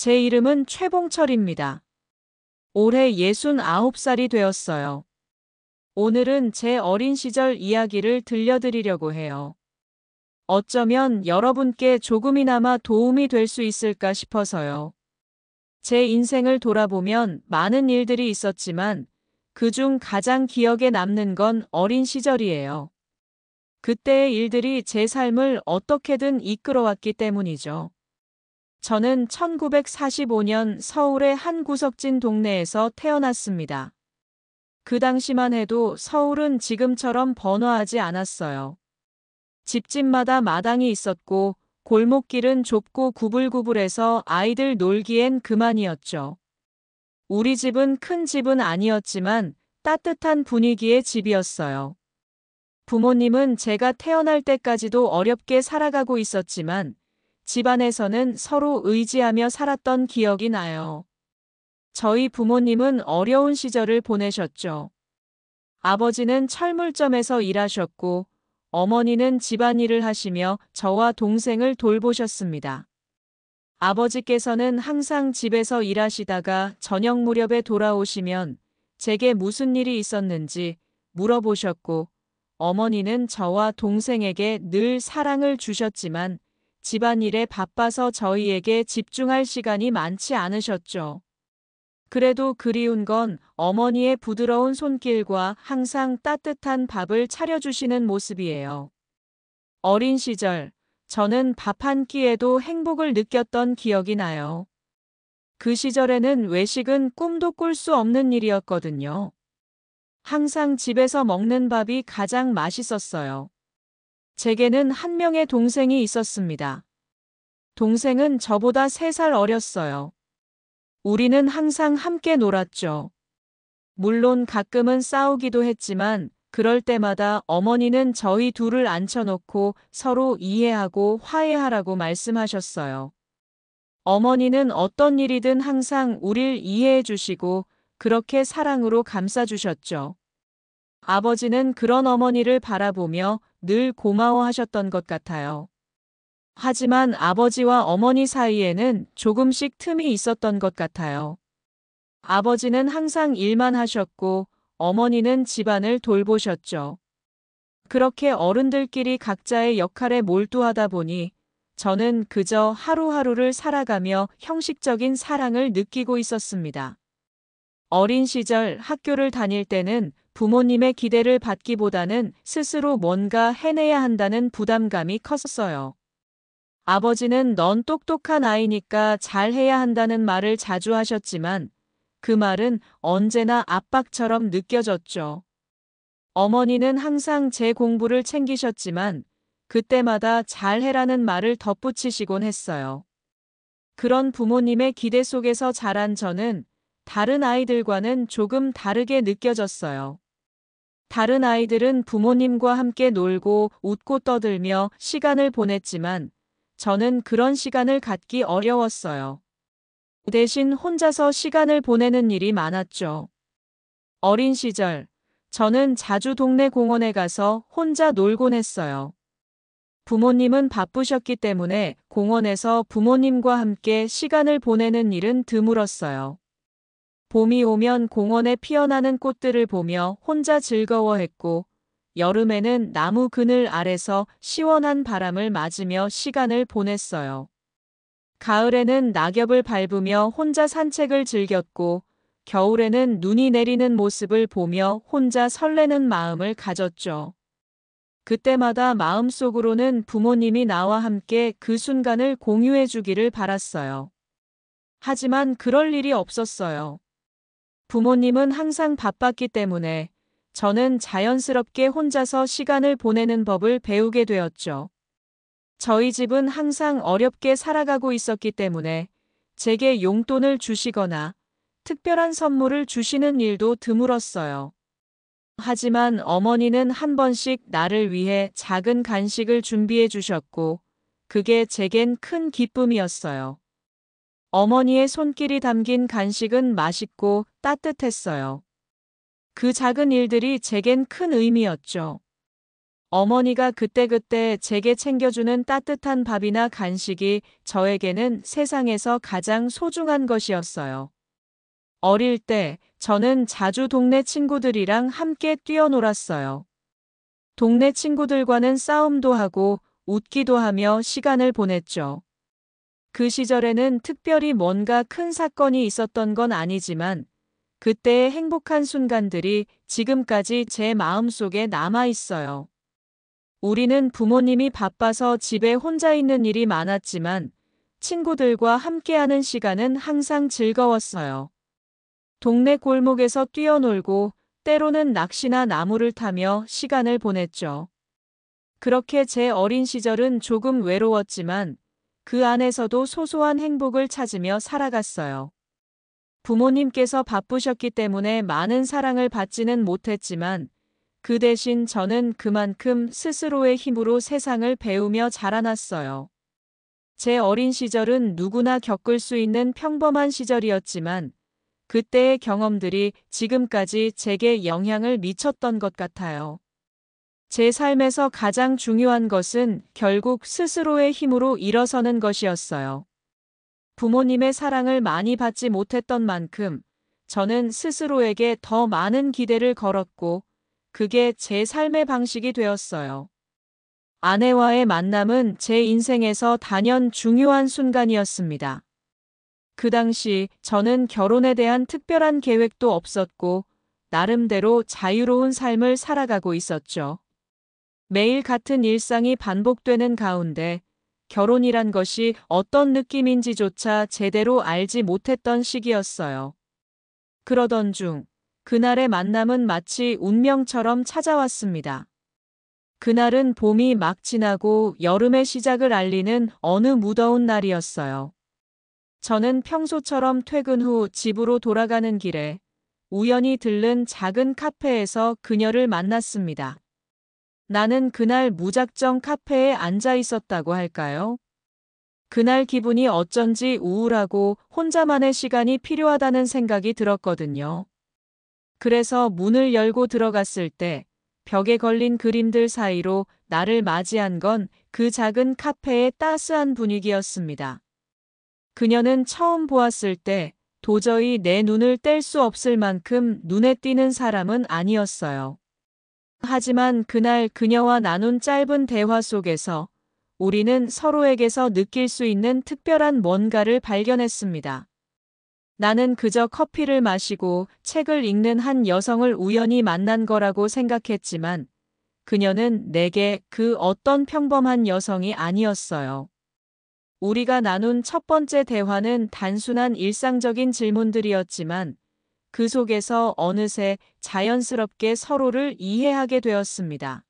제 이름은 최봉철입니다. 올해 69살이 되었어요. 오늘은 제 어린 시절 이야기를 들려드리려고 해요. 어쩌면 여러분께 조금이나마 도움이 될 수 있을까 싶어서요. 제 인생을 돌아보면 많은 일들이 있었지만 그중 가장 기억에 남는 건 어린 시절이에요. 그때의 일들이 제 삶을 어떻게든 이끌어왔기 때문이죠. 저는 1945년 서울의 한 구석진 동네에서 태어났습니다. 그 당시만 해도 서울은 지금처럼 번화하지 않았어요. 집집마다 마당이 있었고 골목길은 좁고 구불구불해서 아이들 놀기엔 그만이었죠. 우리 집은 큰 집은 아니었지만 따뜻한 분위기의 집이었어요. 부모님은 제가 태어날 때까지도 어렵게 살아가고 있었지만 집안에서는 서로 의지하며 살았던 기억이 나요. 저희 부모님은 어려운 시절을 보내셨죠. 아버지는 철물점에서 일하셨고 어머니는 집안일을 하시며 저와 동생을 돌보셨습니다. 아버지께서는 항상 집에서 일하시다가 저녁 무렵에 돌아오시면 제게 무슨 일이 있었는지 물어보셨고 어머니는 저와 동생에게 늘 사랑을 주셨지만 집안일에 바빠서 저희에게 집중할 시간이 많지 않으셨죠. 그래도 그리운 건 어머니의 부드러운 손길과 항상 따뜻한 밥을 차려주시는 모습이에요. 어린 시절, 저는 밥 한 끼에도 행복을 느꼈던 기억이 나요. 그 시절에는 외식은 꿈도 꿀 수 없는 일이었거든요. 항상 집에서 먹는 밥이 가장 맛있었어요. 제게는 한 명의 동생이 있었습니다. 동생은 저보다 3살 어렸어요. 우리는 항상 함께 놀았죠. 물론 가끔은 싸우기도 했지만 그럴 때마다 어머니는 저희 둘을 앉혀놓고 서로 이해하고 화해하라고 말씀하셨어요. 어머니는 어떤 일이든 항상 우릴 이해해 주시고 그렇게 사랑으로 감싸주셨죠. 아버지는 그런 어머니를 바라보며 늘 고마워하셨던 것 같아요. 하지만 아버지와 어머니 사이에는 조금씩 틈이 있었던 것 같아요. 아버지는 항상 일만 하셨고 어머니는 집안을 돌보셨죠. 그렇게 어른들끼리 각자의 역할에 몰두하다 보니 저는 그저 하루하루를 살아가며 형식적인 사랑을 느끼고 있었습니다. 어린 시절 학교를 다닐 때는 부모님의 기대를 받기보다는 스스로 뭔가 해내야 한다는 부담감이 컸어요. 아버지는 넌 똑똑한 아이니까 잘해야 한다는 말을 자주 하셨지만 그 말은 언제나 압박처럼 느껴졌죠. 어머니는 항상 제 공부를 챙기셨지만 그때마다 잘해라는 말을 덧붙이시곤 했어요. 그런 부모님의 기대 속에서 자란 저는 다른 아이들과는 조금 다르게 느껴졌어요. 다른 아이들은 부모님과 함께 놀고 웃고 떠들며 시간을 보냈지만 저는 그런 시간을 갖기 어려웠어요. 대신 혼자서 시간을 보내는 일이 많았죠. 어린 시절, 저는 자주 동네 공원에 가서 혼자 놀곤 했어요. 부모님은 바쁘셨기 때문에 공원에서 부모님과 함께 시간을 보내는 일은 드물었어요. 봄이 오면 공원에 피어나는 꽃들을 보며 혼자 즐거워했고, 여름에는 나무 그늘 아래서 시원한 바람을 맞으며 시간을 보냈어요. 가을에는 낙엽을 밟으며 혼자 산책을 즐겼고, 겨울에는 눈이 내리는 모습을 보며 혼자 설레는 마음을 가졌죠. 그때마다 마음속으로는 부모님이 나와 함께 그 순간을 공유해 주기를 바랐어요. 하지만 그럴 일이 없었어요. 부모님은 항상 바빴기 때문에 저는 자연스럽게 혼자서 시간을 보내는 법을 배우게 되었죠. 저희 집은 항상 어렵게 살아가고 있었기 때문에 제게 용돈을 주시거나 특별한 선물을 주시는 일도 드물었어요. 하지만 어머니는 한 번씩 나를 위해 작은 간식을 준비해 주셨고, 그게 제겐 큰 기쁨이었어요. 어머니의 손길이 담긴 간식은 맛있고 따뜻했어요. 그 작은 일들이 제겐 큰 의미였죠. 어머니가 그때그때 제게 챙겨주는 따뜻한 밥이나 간식이 저에게는 세상에서 가장 소중한 것이었어요. 어릴 때 저는 자주 동네 친구들이랑 함께 뛰어놀았어요. 동네 친구들과는 싸움도 하고 웃기도 하며 시간을 보냈죠. 그 시절에는 특별히 뭔가 큰 사건이 있었던 건 아니지만 그때의 행복한 순간들이 지금까지 제 마음속에 남아 있어요. 우리는 부모님이 바빠서 집에 혼자 있는 일이 많았지만 친구들과 함께하는 시간은 항상 즐거웠어요. 동네 골목에서 뛰어놀고 때로는 낚시나 나무를 타며 시간을 보냈죠. 그렇게 제 어린 시절은 조금 외로웠지만 그 안에서도 소소한 행복을 찾으며 살아갔어요. 부모님께서 바쁘셨기 때문에 많은 사랑을 받지는 못했지만 그 대신 저는 그만큼 스스로의 힘으로 세상을 배우며 자라났어요. 제 어린 시절은 누구나 겪을 수 있는 평범한 시절이었지만 그때의 경험들이 지금까지 제게 영향을 미쳤던 것 같아요. 제 삶에서 가장 중요한 것은 결국 스스로의 힘으로 일어서는 것이었어요. 부모님의 사랑을 많이 받지 못했던 만큼 저는 스스로에게 더 많은 기대를 걸었고 그게 제 삶의 방식이 되었어요. 아내와의 만남은 제 인생에서 단연 중요한 순간이었습니다. 그 당시 저는 결혼에 대한 특별한 계획도 없었고 나름대로 자유로운 삶을 살아가고 있었죠. 매일 같은 일상이 반복되는 가운데 결혼이란 것이 어떤 느낌인지조차 제대로 알지 못했던 시기였어요. 그러던 중 그날의 만남은 마치 운명처럼 찾아왔습니다. 그날은 봄이 막 지나고 여름의 시작을 알리는 어느 무더운 날이었어요. 저는 평소처럼 퇴근 후 집으로 돌아가는 길에 우연히 들른 작은 카페에서 그녀를 만났습니다. 나는 그날 무작정 카페에 앉아 있었다고 할까요? 그날 기분이 어쩐지 우울하고 혼자만의 시간이 필요하다는 생각이 들었거든요. 그래서 문을 열고 들어갔을 때 벽에 걸린 그림들 사이로 나를 맞이한 건 그 작은 카페의 따스한 분위기였습니다. 그녀는 처음 보았을 때 도저히 내 눈을 뗄 수 없을 만큼 눈에 띄는 사람은 아니었어요. 하지만 그날 그녀와 나눈 짧은 대화 속에서 우리는 서로에게서 느낄 수 있는 특별한 뭔가를 발견했습니다. 나는 그저 커피를 마시고 책을 읽는 한 여성을 우연히 만난 거라고 생각했지만 그녀는 내게 그 어떤 평범한 여성이 아니었어요. 우리가 나눈 첫 번째 대화는 단순한 일상적인 질문들이었지만 그 속에서 어느새 자연스럽게 서로를 이해하게 되었습니다.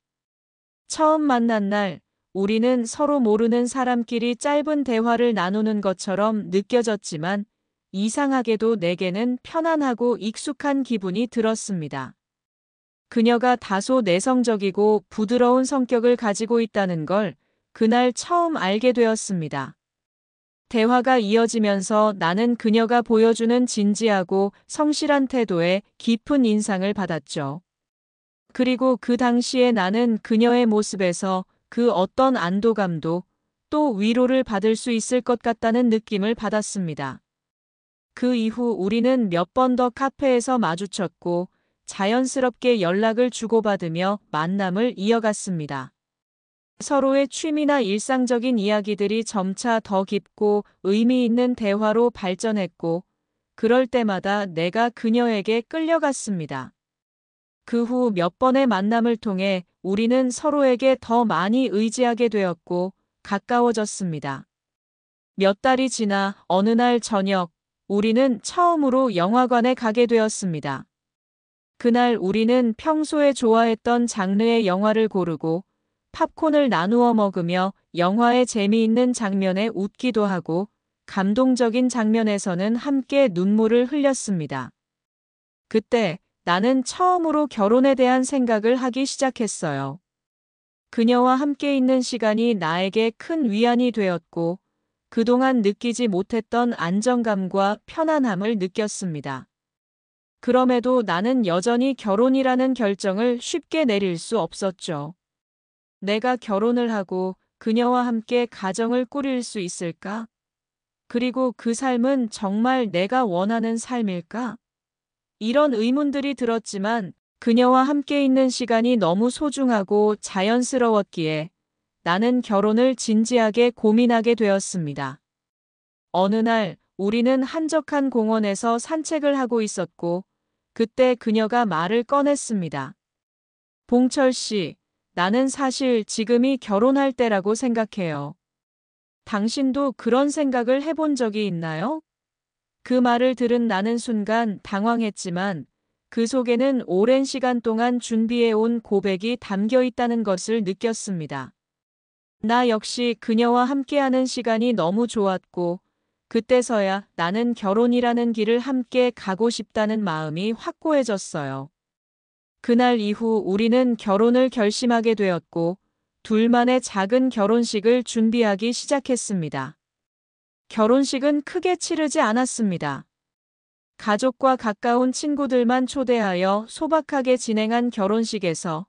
처음 만난 날, 우리는 서로 모르는 사람끼리 짧은 대화를 나누는 것처럼 느껴졌지만 이상하게도 내게는 편안하고 익숙한 기분이 들었습니다. 그녀가 다소 내성적이고 부드러운 성격을 가지고 있다는 걸 그날 처음 알게 되었습니다. 대화가 이어지면서 나는 그녀가 보여주는 진지하고 성실한 태도에 깊은 인상을 받았죠. 그리고 그 당시에 나는 그녀의 모습에서 그 어떤 안도감도 또 위로를 받을 수 있을 것 같다는 느낌을 받았습니다. 그 이후 우리는 몇 번 더 카페에서 마주쳤고 자연스럽게 연락을 주고받으며 만남을 이어갔습니다. 서로의 취미나 일상적인 이야기들이 점차 더 깊고 의미 있는 대화로 발전했고 그럴 때마다 내가 그녀에게 끌려갔습니다. 그 후 몇 번의 만남을 통해 우리는 서로에게 더 많이 의지하게 되었고 가까워졌습니다. 몇 달이 지나 어느 날 저녁 우리는 처음으로 영화관에 가게 되었습니다. 그날 우리는 평소에 좋아했던 장르의 영화를 고르고 팝콘을 나누어 먹으며 영화의 재미있는 장면에 웃기도 하고 감동적인 장면에서는 함께 눈물을 흘렸습니다. 그때 나는 처음으로 결혼에 대한 생각을 하기 시작했어요. 그녀와 함께 있는 시간이 나에게 큰 위안이 되었고 그동안 느끼지 못했던 안정감과 편안함을 느꼈습니다. 그럼에도 나는 여전히 결혼이라는 결정을 쉽게 내릴 수 없었죠. 내가 결혼을 하고 그녀와 함께 가정을 꾸릴 수 있을까? 그리고 그 삶은 정말 내가 원하는 삶일까? 이런 의문들이 들었지만 그녀와 함께 있는 시간이 너무 소중하고 자연스러웠기에 나는 결혼을 진지하게 고민하게 되었습니다. 어느 날 우리는 한적한 공원에서 산책을 하고 있었고 그때 그녀가 말을 꺼냈습니다. 봉철 씨, 나는 사실 지금이 결혼할 때라고 생각해요. 당신도 그런 생각을 해본 적이 있나요? 그 말을 들은 나는 순간 당황했지만 그 속에는 오랜 시간 동안 준비해온 고백이 담겨 있다는 것을 느꼈습니다. 나 역시 그녀와 함께하는 시간이 너무 좋았고 그때서야 나는 결혼이라는 길을 함께 가고 싶다는 마음이 확고해졌어요. 그날 이후 우리는 결혼을 결심하게 되었고 둘만의 작은 결혼식을 준비하기 시작했습니다. 결혼식은 크게 치르지 않았습니다. 가족과 가까운 친구들만 초대하여 소박하게 진행한 결혼식에서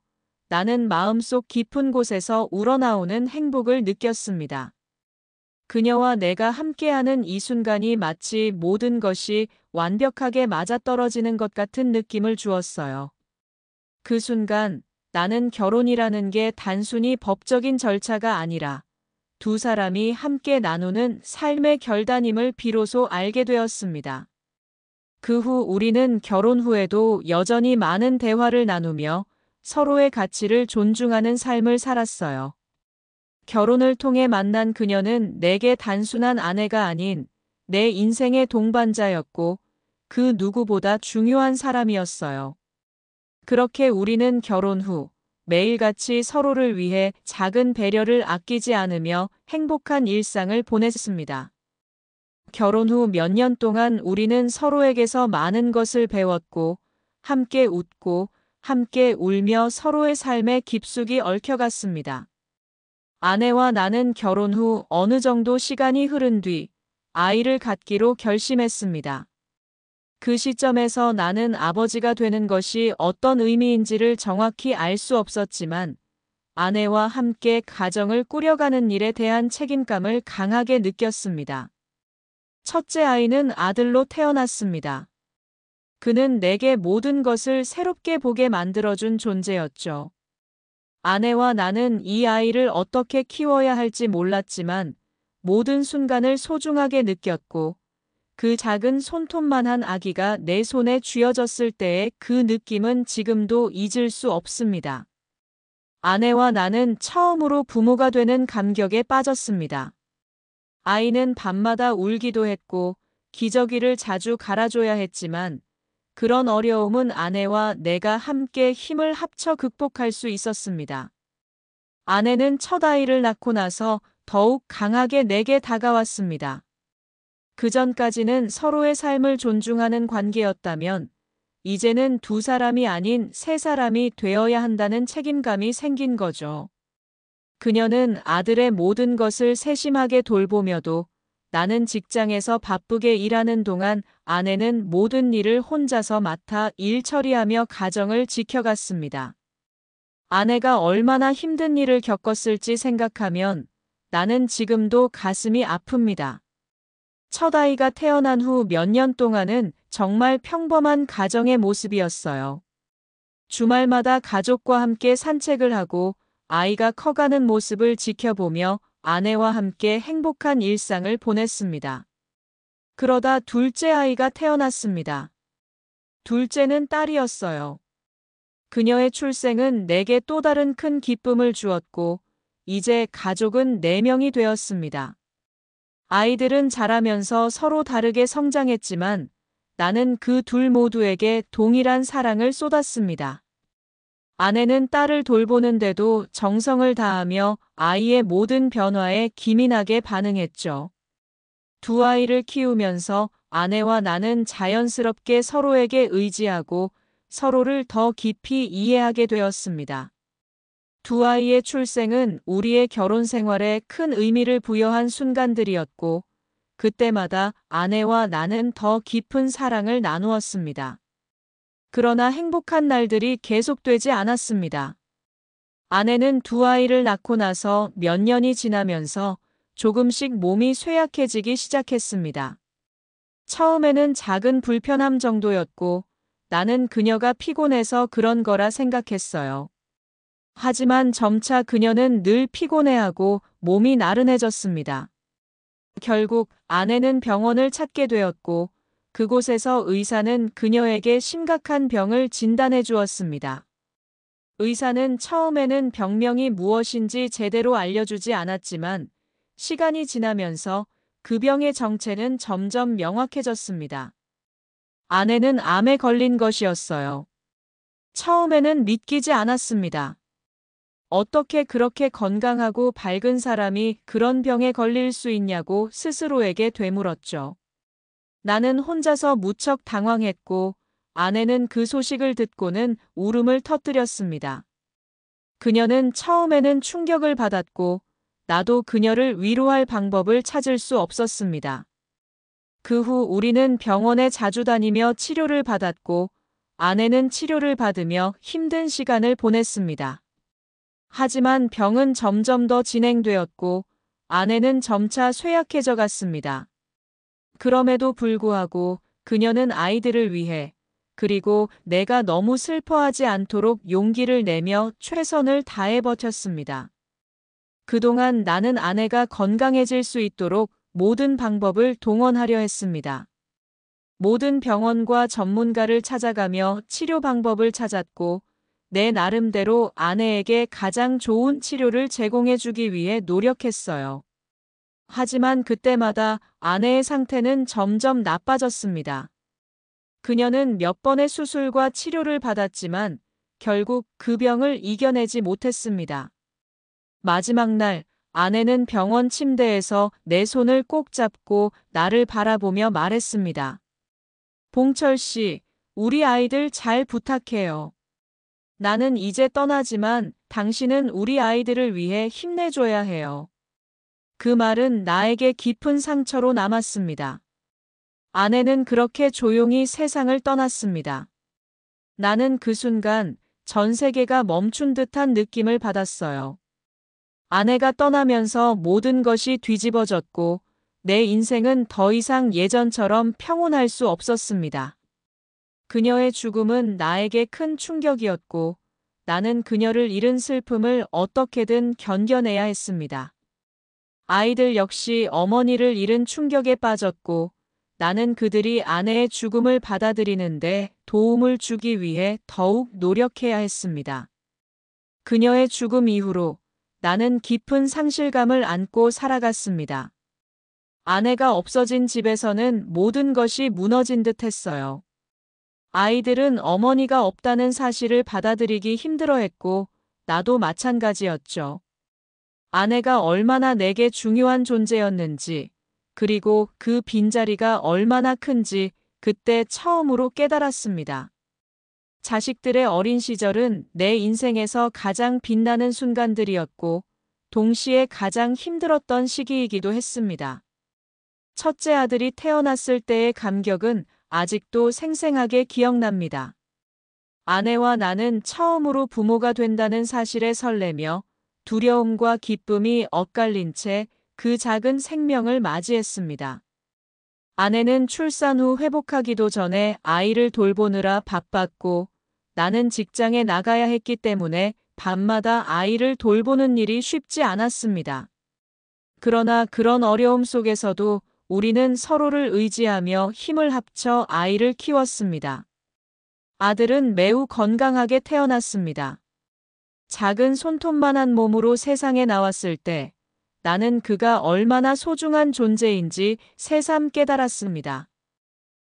나는 마음속 깊은 곳에서 우러나오는 행복을 느꼈습니다. 그녀와 내가 함께하는 이 순간이 마치 모든 것이 완벽하게 맞아떨어지는 것 같은 느낌을 주었어요. 그 순간 나는 결혼이라는 게 단순히 법적인 절차가 아니라 두 사람이 함께 나누는 삶의 결단임을 비로소 알게 되었습니다. 그 후 우리는 결혼 후에도 여전히 많은 대화를 나누며 서로의 가치를 존중하는 삶을 살았어요. 결혼을 통해 만난 그녀는 내게 단순한 아내가 아닌 내 인생의 동반자였고 그 누구보다 중요한 사람이었어요. 그렇게 우리는 결혼 후 매일같이 서로를 위해 작은 배려를 아끼지 않으며 행복한 일상을 보냈습니다. 결혼 후 몇 년 동안 우리는 서로에게서 많은 것을 배웠고 함께 웃고 함께 울며 서로의 삶에 깊숙이 얽혀갔습니다. 아내와 나는 결혼 후 어느 정도 시간이 흐른 뒤 아이를 갖기로 결심했습니다. 그 시점에서 나는 아버지가 되는 것이 어떤 의미인지를 정확히 알 수 없었지만 아내와 함께 가정을 꾸려가는 일에 대한 책임감을 강하게 느꼈습니다. 첫째 아이는 아들로 태어났습니다. 그는 내게 모든 것을 새롭게 보게 만들어준 존재였죠. 아내와 나는 이 아이를 어떻게 키워야 할지 몰랐지만 모든 순간을 소중하게 느꼈고 그 작은 손톱만한 아기가 내 손에 쥐어졌을 때의 그 느낌은 지금도 잊을 수 없습니다. 아내와 나는 처음으로 부모가 되는 감격에 빠졌습니다. 아이는 밤마다 울기도 했고 기저귀를 자주 갈아줘야 했지만 그런 어려움은 아내와 내가 함께 힘을 합쳐 극복할 수 있었습니다. 아내는 첫 아이를 낳고 나서 더욱 강하게 내게 다가왔습니다. 그 전까지는 서로의 삶을 존중하는 관계였다면 이제는 두 사람이 아닌 세 사람이 되어야 한다는 책임감이 생긴 거죠. 그녀는 아들의 모든 것을 세심하게 돌보며도 나는 직장에서 바쁘게 일하는 동안 아내는 모든 일을 혼자서 맡아 일 처리하며 가정을 지켜갔습니다. 아내가 얼마나 힘든 일을 겪었을지 생각하면 나는 지금도 가슴이 아픕니다. 첫 아이가 태어난 후 몇 년 동안은 정말 평범한 가정의 모습이었어요. 주말마다 가족과 함께 산책을 하고 아이가 커가는 모습을 지켜보며 아내와 함께 행복한 일상을 보냈습니다. 그러다 둘째 아이가 태어났습니다. 둘째는 딸이었어요. 그녀의 출생은 내게 또 다른 큰 기쁨을 주었고 이제 가족은 4명이 되었습니다. 아이들은 자라면서 서로 다르게 성장했지만 나는 그 둘 모두에게 동일한 사랑을 쏟았습니다. 아내는 딸을 돌보는데도 정성을 다하며 아이의 모든 변화에 기민하게 반응했죠. 두 아이를 키우면서 아내와 나는 자연스럽게 서로에게 의지하고 서로를 더 깊이 이해하게 되었습니다. 두 아이의 출생은 우리의 결혼 생활에 큰 의미를 부여한 순간들이었고, 그때마다 아내와 나는 더 깊은 사랑을 나누었습니다. 그러나 행복한 날들이 계속되지 않았습니다. 아내는 두 아이를 낳고 나서 몇 년이 지나면서 조금씩 몸이 쇠약해지기 시작했습니다. 처음에는 작은 불편함 정도였고 나는 그녀가 피곤해서 그런 거라 생각했어요. 하지만 점차 그녀는 늘 피곤해하고 몸이 나른해졌습니다. 결국 아내는 병원을 찾게 되었고 그곳에서 의사는 그녀에게 심각한 병을 진단해 주었습니다. 의사는 처음에는 병명이 무엇인지 제대로 알려주지 않았지만 시간이 지나면서 그 병의 정체는 점점 명확해졌습니다. 아내는 암에 걸린 것이었어요. 처음에는 믿기지 않았습니다. 어떻게 그렇게 건강하고 밝은 사람이 그런 병에 걸릴 수 있냐고 스스로에게 되물었죠. 나는 혼자서 무척 당황했고 아내는 그 소식을 듣고는 울음을 터뜨렸습니다. 그녀는 처음에는 충격을 받았고 나도 그녀를 위로할 방법을 찾을 수 없었습니다. 그 후 우리는 병원에 자주 다니며 치료를 받았고 아내는 치료를 받으며 힘든 시간을 보냈습니다. 하지만 병은 점점 더 진행되었고 아내는 점차 쇠약해져 갔습니다. 그럼에도 불구하고 그녀는 아이들을 위해 그리고 내가 너무 슬퍼하지 않도록 용기를 내며 최선을 다해 버텼습니다. 그동안 나는 아내가 건강해질 수 있도록 모든 방법을 동원하려 했습니다. 모든 병원과 전문가를 찾아가며 치료 방법을 찾았고 내 나름대로 아내에게 가장 좋은 치료를 제공해 주기 위해 노력했어요. 하지만 그때마다 아내의 상태는 점점 나빠졌습니다. 그녀는 몇 번의 수술과 치료를 받았지만 결국 그 병을 이겨내지 못했습니다. 마지막 날 아내는 병원 침대에서 내 손을 꼭 잡고 나를 바라보며 말했습니다. 봉철 씨, 우리 아이들 잘 부탁해요. 나는 이제 떠나지만 당신은 우리 아이들을 위해 힘내줘야 해요. 그 말은 나에게 깊은 상처로 남았습니다. 아내는 그렇게 조용히 세상을 떠났습니다. 나는 그 순간 전 세계가 멈춘 듯한 느낌을 받았어요. 아내가 떠나면서 모든 것이 뒤집어졌고 내 인생은 더 이상 예전처럼 평온할 수 없었습니다. 그녀의 죽음은 나에게 큰 충격이었고 나는 그녀를 잃은 슬픔을 어떻게든 견뎌내야 했습니다. 아이들 역시 어머니를 잃은 충격에 빠졌고 나는 그들이 아내의 죽음을 받아들이는데 도움을 주기 위해 더욱 노력해야 했습니다. 그녀의 죽음 이후로 나는 깊은 상실감을 안고 살아갔습니다. 아내가 없어진 집에서는 모든 것이 무너진 듯 했어요. 아이들은 어머니가 없다는 사실을 받아들이기 힘들어했고 나도 마찬가지였죠. 아내가 얼마나 내게 중요한 존재였는지, 그리고 그 빈자리가 얼마나 큰지 그때 처음으로 깨달았습니다. 자식들의 어린 시절은 내 인생에서 가장 빛나는 순간들이었고, 동시에 가장 힘들었던 시기이기도 했습니다. 첫째 아들이 태어났을 때의 감격은 아직도 생생하게 기억납니다. 아내와 나는 처음으로 부모가 된다는 사실에 설레며 두려움과 기쁨이 엇갈린 채 그 작은 생명을 맞이했습니다. 아내는 출산 후 회복하기도 전에 아이를 돌보느라 바빴고 나는 직장에 나가야 했기 때문에 밤마다 아이를 돌보는 일이 쉽지 않았습니다. 그러나 그런 어려움 속에서도 우리는 서로를 의지하며 힘을 합쳐 아이를 키웠습니다. 아들은 매우 건강하게 태어났습니다. 작은 손톱만한 몸으로 세상에 나왔을 때 나는 그가 얼마나 소중한 존재인지 새삼 깨달았습니다.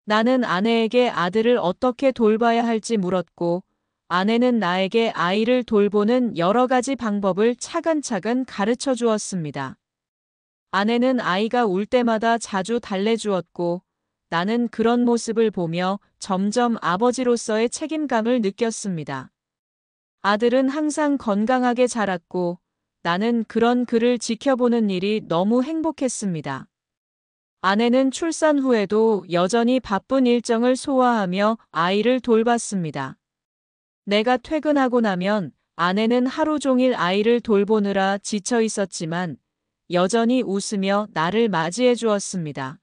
나는 아내에게 아들을 어떻게 돌봐야 할지 물었고 아내는 나에게 아이를 돌보는 여러 가지 방법을 차근차근 가르쳐 주었습니다. 아내는 아이가 울 때마다 자주 달래주었고 나는 그런 모습을 보며 점점 아버지로서의 책임감을 느꼈습니다. 아들은 항상 건강하게 자랐고 나는 그런 그를 지켜보는 일이 너무 행복했습니다. 아내는 출산 후에도 여전히 바쁜 일정을 소화하며 아이를 돌봤습니다. 내가 퇴근하고 나면 아내는 하루 종일 아이를 돌보느라 지쳐 있었지만 여전히 웃으며 나를 맞이해 주었습니다.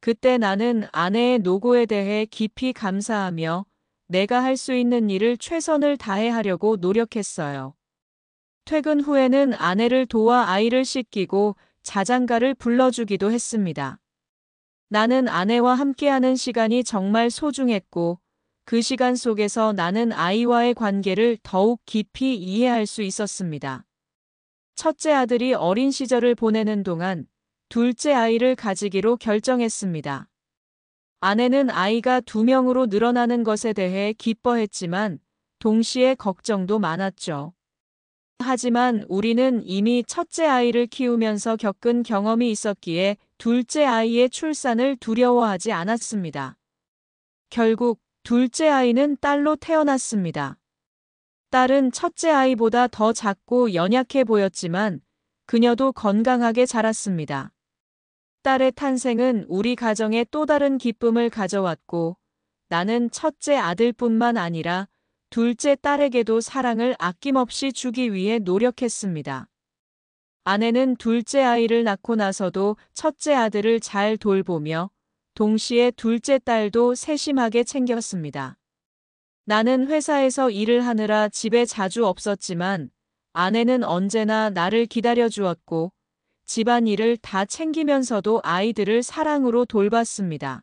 그때 나는 아내의 노고에 대해 깊이 감사하며 내가 할 수 있는 일을 최선을 다해 하려고 노력했어요. 퇴근 후에는 아내를 도와 아이를 씻기고 자장가를 불러주기도 했습니다. 나는 아내와 함께하는 시간이 정말 소중했고, 그 시간 속에서 나는 아이와의 관계를 더욱 깊이 이해할 수 있었습니다. 첫째 아들이 어린 시절을 보내는 동안 둘째 아이를 가지기로 결정했습니다. 아내는 아이가 2명으로 늘어나는 것에 대해 기뻐했지만 동시에 걱정도 많았죠. 하지만 우리는 이미 첫째 아이를 키우면서 겪은 경험이 있었기에 둘째 아이의 출산을 두려워하지 않았습니다. 결국 둘째 아이는 딸로 태어났습니다. 딸은 첫째 아이보다 더 작고 연약해 보였지만 그녀도 건강하게 자랐습니다. 딸의 탄생은 우리 가정에 또 다른 기쁨을 가져왔고, 나는 첫째 아들뿐만 아니라 둘째 딸에게도 사랑을 아낌없이 주기 위해 노력했습니다. 아내는 둘째 아이를 낳고 나서도 첫째 아들을 잘 돌보며 동시에 둘째 딸도 세심하게 챙겼습니다. 나는 회사에서 일을 하느라 집에 자주 없었지만 아내는 언제나 나를 기다려 주었고 집안일을 다 챙기면서도 아이들을 사랑으로 돌봤습니다.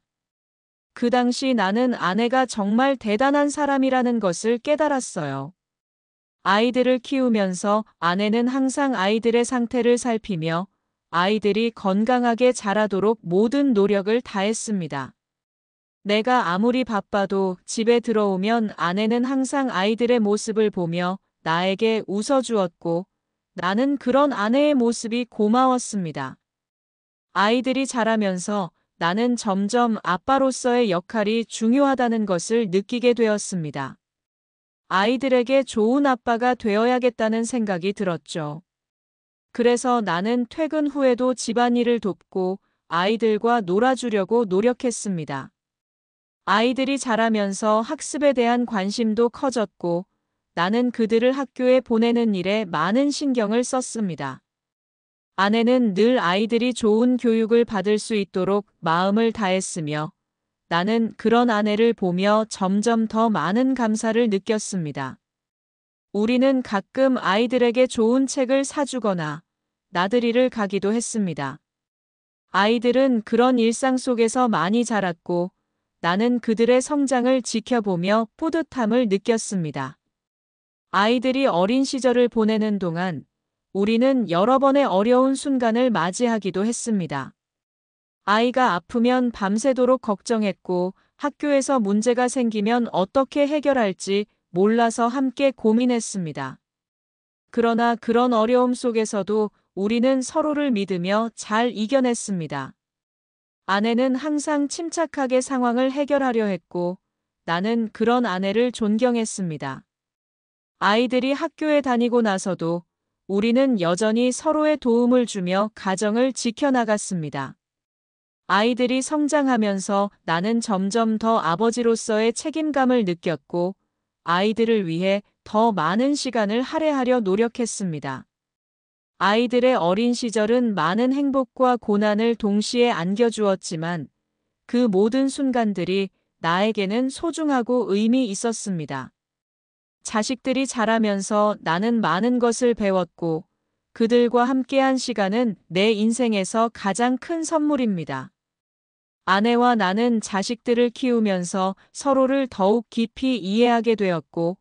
그 당시 나는 아내가 정말 대단한 사람이라는 것을 깨달았어요. 아이들을 키우면서 아내는 항상 아이들의 상태를 살피며 아이들이 건강하게 자라도록 모든 노력을 다했습니다. 내가 아무리 바빠도 집에 들어오면 아내는 항상 아이들의 모습을 보며 나에게 웃어주었고 나는 그런 아내의 모습이 고마웠습니다. 아이들이 자라면서 나는 점점 아빠로서의 역할이 중요하다는 것을 느끼게 되었습니다. 아이들에게 좋은 아빠가 되어야겠다는 생각이 들었죠. 그래서 나는 퇴근 후에도 집안일을 돕고 아이들과 놀아주려고 노력했습니다. 아이들이 자라면서 학습에 대한 관심도 커졌고 나는 그들을 학교에 보내는 일에 많은 신경을 썼습니다. 아내는 늘 아이들이 좋은 교육을 받을 수 있도록 마음을 다했으며 나는 그런 아내를 보며 점점 더 많은 감사를 느꼈습니다. 우리는 가끔 아이들에게 좋은 책을 사주거나 나들이를 가기도 했습니다. 아이들은 그런 일상 속에서 많이 자랐고 나는 그들의 성장을 지켜보며 뿌듯함을 느꼈습니다. 아이들이 어린 시절을 보내는 동안 우리는 여러 번의 어려운 순간을 맞이하기도 했습니다. 아이가 아프면 밤새도록 걱정했고 학교에서 문제가 생기면 어떻게 해결할지 몰라서 함께 고민했습니다. 그러나 그런 어려움 속에서도 우리는 서로를 믿으며 잘 이겨냈습니다. 아내는 항상 침착하게 상황을 해결하려 했고 나는 그런 아내를 존경했습니다. 아이들이 학교에 다니고 나서도 우리는 여전히 서로의 도움을 주며 가정을 지켜나갔습니다. 아이들이 성장하면서 나는 점점 더 아버지로서의 책임감을 느꼈고 아이들을 위해 더 많은 시간을 할애하려 노력했습니다. 아이들의 어린 시절은 많은 행복과 고난을 동시에 안겨주었지만 그 모든 순간들이 나에게는 소중하고 의미 있었습니다. 자식들이 자라면서 나는 많은 것을 배웠고 그들과 함께한 시간은 내 인생에서 가장 큰 선물입니다. 아내와 나는 자식들을 키우면서 서로를 더욱 깊이 이해하게 되었고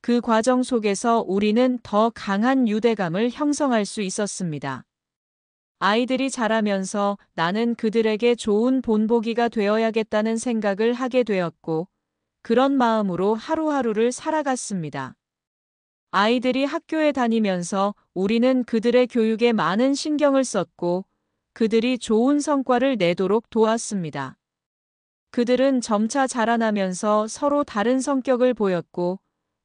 그 과정 속에서 우리는 더 강한 유대감을 형성할 수 있었습니다. 아이들이 자라면서 나는 그들에게 좋은 본보기가 되어야겠다는 생각을 하게 되었고 그런 마음으로 하루하루를 살아갔습니다. 아이들이 학교에 다니면서 우리는 그들의 교육에 많은 신경을 썼고 그들이 좋은 성과를 내도록 도왔습니다. 그들은 점차 자라나면서 서로 다른 성격을 보였고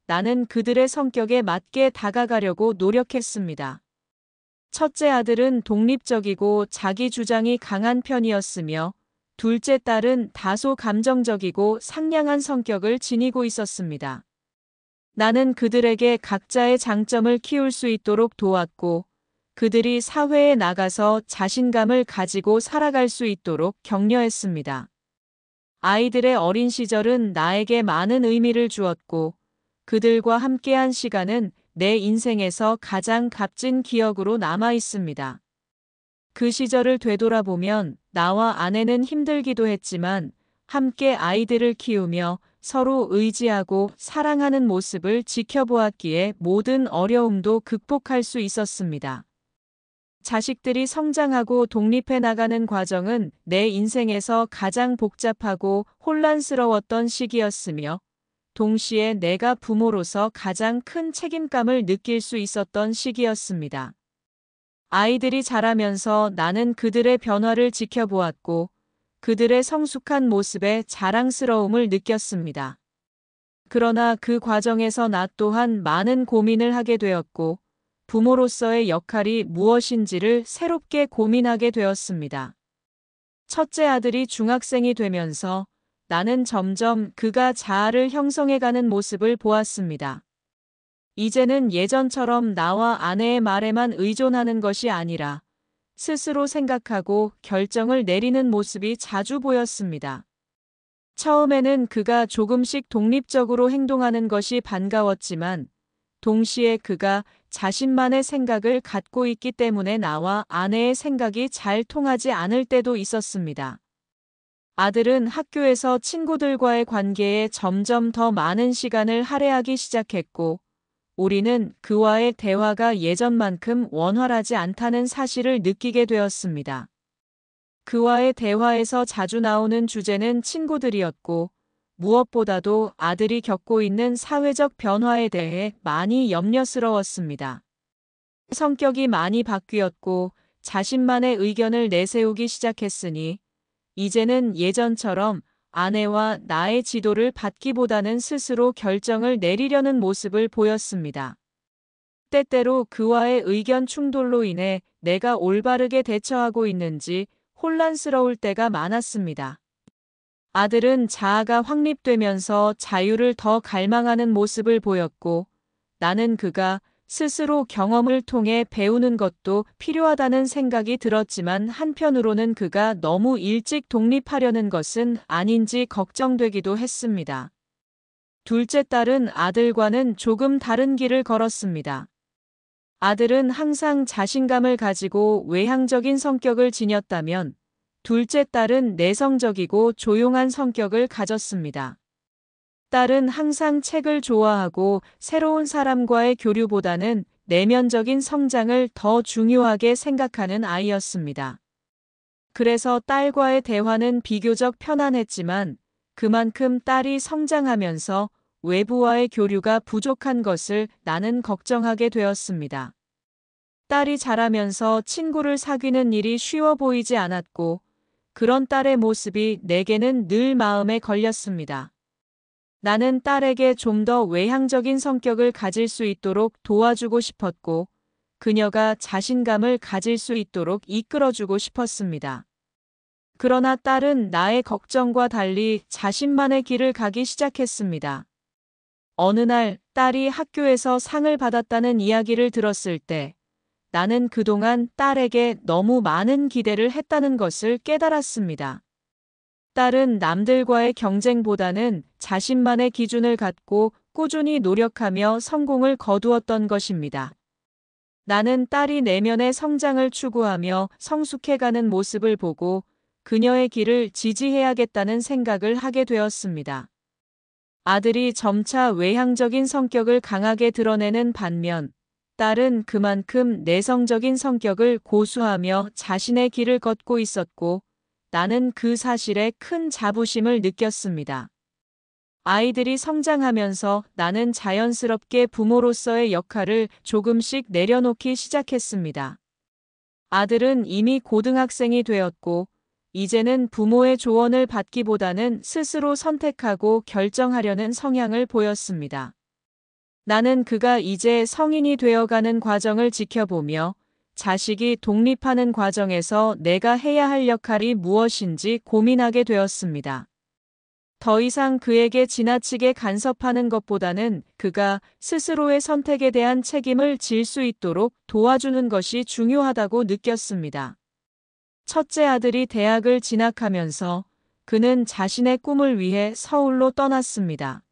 나는 그들의 성격에 맞게 다가가려고 노력했습니다. 첫째 아들은 독립적이고 자기 주장이 강한 편이었으며 둘째 딸은 다소 감정적이고 상냥한 성격을 지니고 있었습니다. 나는 그들에게 각자의 장점을 키울 수 있도록 도왔고, 그들이 사회에 나가서 자신감을 가지고 살아갈 수 있도록 격려했습니다. 아이들의 어린 시절은 나에게 많은 의미를 주었고, 그들과 함께한 시간은 내 인생에서 가장 값진 기억으로 남아 있습니다. 그 시절을 되돌아보면 나와 아내는 힘들기도 했지만 함께 아이들을 키우며 서로 의지하고 사랑하는 모습을 지켜보았기에 모든 어려움도 극복할 수 있었습니다. 자식들이 성장하고 독립해 나가는 과정은 내 인생에서 가장 복잡하고 혼란스러웠던 시기였으며, 동시에 내가 부모로서 가장 큰 책임감을 느낄 수 있었던 시기였습니다. 아이들이 자라면서 나는 그들의 변화를 지켜보았고, 그들의 성숙한 모습에 자랑스러움을 느꼈습니다. 그러나 그 과정에서 나 또한 많은 고민을 하게 되었고, 부모로서의 역할이 무엇인지를 새롭게 고민하게 되었습니다. 첫째 아들이 중학생이 되면서 나는 점점 그가 자아를 형성해가는 모습을 보았습니다. 이제는 예전처럼 나와 아내의 말에만 의존하는 것이 아니라 스스로 생각하고 결정을 내리는 모습이 자주 보였습니다. 처음에는 그가 조금씩 독립적으로 행동하는 것이 반가웠지만, 동시에 그가 자신만의 생각을 갖고 있기 때문에 나와 아내의 생각이 잘 통하지 않을 때도 있었습니다. 아들은 학교에서 친구들과의 관계에 점점 더 많은 시간을 할애하기 시작했고, 우리는 그와의 대화가 예전만큼 원활하지 않다는 사실을 느끼게 되었습니다. 그와의 대화에서 자주 나오는 주제는 친구들이었고, 무엇보다도 아들이 겪고 있는 사회적 변화에 대해 많이 염려스러웠습니다. 성격이 많이 바뀌었고 자신만의 의견을 내세우기 시작했으니, 이제는 예전처럼 아내와 나의 지도를 받기보다는 스스로 결정을 내리려는 모습을 보였습니다. 때때로 그와의 의견 충돌로 인해 내가 올바르게 대처하고 있는지 혼란스러울 때가 많았습니다. 아들은 자아가 확립되면서 자유를 더 갈망하는 모습을 보였고, 나는 그가 스스로 경험을 통해 배우는 것도 필요하다는 생각이 들었지만, 한편으로는 그가 너무 일찍 독립하려는 것은 아닌지 걱정되기도 했습니다. 둘째 딸은 아들과는 조금 다른 길을 걸었습니다. 아들은 항상 자신감을 가지고 외향적인 성격을 지녔다면, 둘째 딸은 내성적이고 조용한 성격을 가졌습니다. 딸은 항상 책을 좋아하고 새로운 사람과의 교류보다는 내면적인 성장을 더 중요하게 생각하는 아이였습니다. 그래서 딸과의 대화는 비교적 편안했지만, 그만큼 딸이 성장하면서 외부와의 교류가 부족한 것을 나는 걱정하게 되었습니다. 딸이 자라면서 친구를 사귀는 일이 쉬워 보이지 않았고, 그런 딸의 모습이 내게는 늘 마음에 걸렸습니다. 나는 딸에게 좀 더 외향적인 성격을 가질 수 있도록 도와주고 싶었고, 그녀가 자신감을 가질 수 있도록 이끌어주고 싶었습니다. 그러나 딸은 나의 걱정과 달리 자신만의 길을 가기 시작했습니다. 어느 날 딸이 학교에서 상을 받았다는 이야기를 들었을 때, 나는 그동안 딸에게 너무 많은 기대를 했다는 것을 깨달았습니다. 딸은 남들과의 경쟁보다는 자신만의 기준을 갖고 꾸준히 노력하며 성공을 거두었던 것입니다. 나는 딸이 내면의 성장을 추구하며 성숙해가는 모습을 보고 그녀의 길을 지지해야겠다는 생각을 하게 되었습니다. 아들이 점차 외향적인 성격을 강하게 드러내는 반면, 딸은 그만큼 내성적인 성격을 고수하며 자신의 길을 걷고 있었고, 나는 그 사실에 큰 자부심을 느꼈습니다. 아이들이 성장하면서 나는 자연스럽게 부모로서의 역할을 조금씩 내려놓기 시작했습니다. 아들은 이미 고등학생이 되었고, 이제는 부모의 조언을 받기보다는 스스로 선택하고 결정하려는 성향을 보였습니다. 나는 그가 이제 성인이 되어가는 과정을 지켜보며 자식이 독립하는 과정에서 내가 해야 할 역할이 무엇인지 고민하게 되었습니다. 더 이상 그에게 지나치게 간섭하는 것보다는 그가 스스로의 선택에 대한 책임을 질 수 있도록 도와주는 것이 중요하다고 느꼈습니다. 첫째 아들이 대학을 진학하면서 그는 자신의 꿈을 위해 서울로 떠났습니다.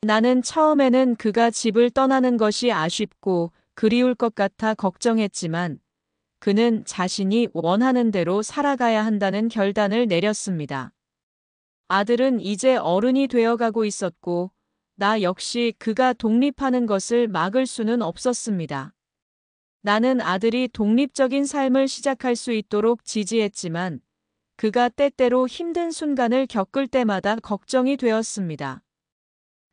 나는 처음에는 그가 집을 떠나는 것이 아쉽고 그리울 것 같아 걱정했지만 그는 자신이 원하는 대로 살아가야 한다는 결단을 내렸습니다. 아들은 이제 어른이 되어가고 있었고 나 역시 그가 독립하는 것을 막을 수는 없었습니다. 나는 아들이 독립적인 삶을 시작할 수 있도록 지지했지만 그가 때때로 힘든 순간을 겪을 때마다 걱정이 되었습니다.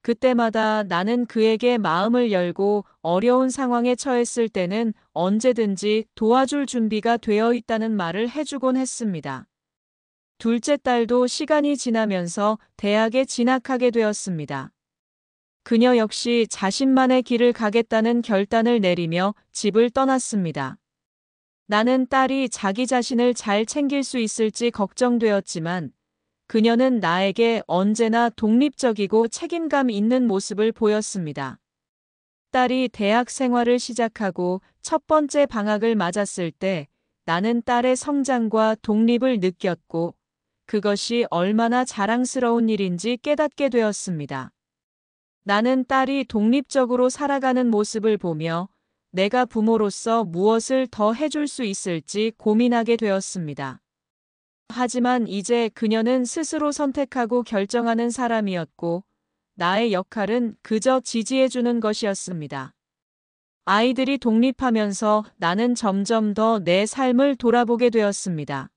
그때마다 나는 그에게 마음을 열고 어려운 상황에 처했을 때는 언제든지 도와줄 준비가 되어 있다는 말을 해주곤 했습니다. 둘째 딸도 시간이 지나면서 대학에 진학하게 되었습니다. 그녀 역시 자신만의 길을 가겠다는 결단을 내리며 집을 떠났습니다. 나는 딸이 자기 자신을 잘 챙길 수 있을지 걱정되었지만 그녀는 나에게 언제나 독립적이고 책임감 있는 모습을 보였습니다. 딸이 대학 생활을 시작하고 첫 번째 방학을 맞았을 때 나는 딸의 성장과 독립을 느꼈고 그것이 얼마나 자랑스러운 일인지 깨닫게 되었습니다. 나는 딸이 독립적으로 살아가는 모습을 보며 내가 부모로서 무엇을 더 해줄 수 있을지 고민하게 되었습니다. 하지만 이제 그녀는 스스로 선택하고 결정하는 사람이었고 나의 역할은 그저 지지해주는 것이었습니다. 아이들이 독립하면서 나는 점점 더 내 삶을 돌아보게 되었습니다.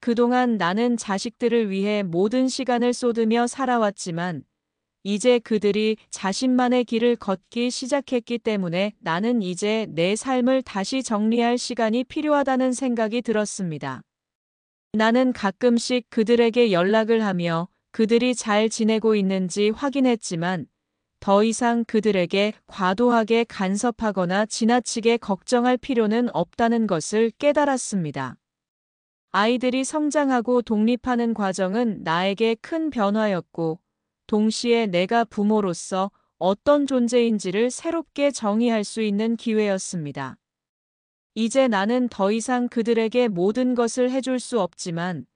그동안 나는 자식들을 위해 모든 시간을 쏟으며 살아왔지만 이제 그들이 자신만의 길을 걷기 시작했기 때문에 나는 이제 내 삶을 다시 정리할 시간이 필요하다는 생각이 들었습니다. 나는 가끔씩 그들에게 연락을 하며 그들이 잘 지내고 있는지 확인했지만 더 이상 그들에게 과도하게 간섭하거나 지나치게 걱정할 필요는 없다는 것을 깨달았습니다. 아이들이 성장하고 독립하는 과정은 나에게 큰 변화였고 동시에 내가 부모로서 어떤 존재인지를 새롭게 정의할 수 있는 기회였습니다. 이제 나는 더 이상 그들에게 모든 것을 해줄 수 없지만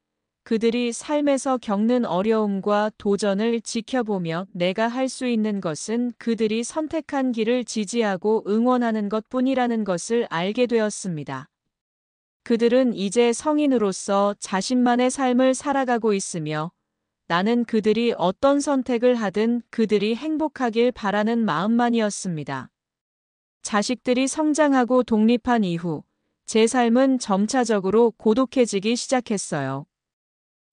그들이 삶에서 겪는 어려움과 도전을 지켜보며 내가 할 수 있는 것은 그들이 선택한 길을 지지하고 응원하는 것뿐이라는 것을 알게 되었습니다. 그들은 이제 성인으로서 자신만의 삶을 살아가고 있으며 나는 그들이 어떤 선택을 하든 그들이 행복하길 바라는 마음만이었습니다. 자식들이 성장하고 독립한 이후 제 삶은 점차적으로 고독해지기 시작했어요.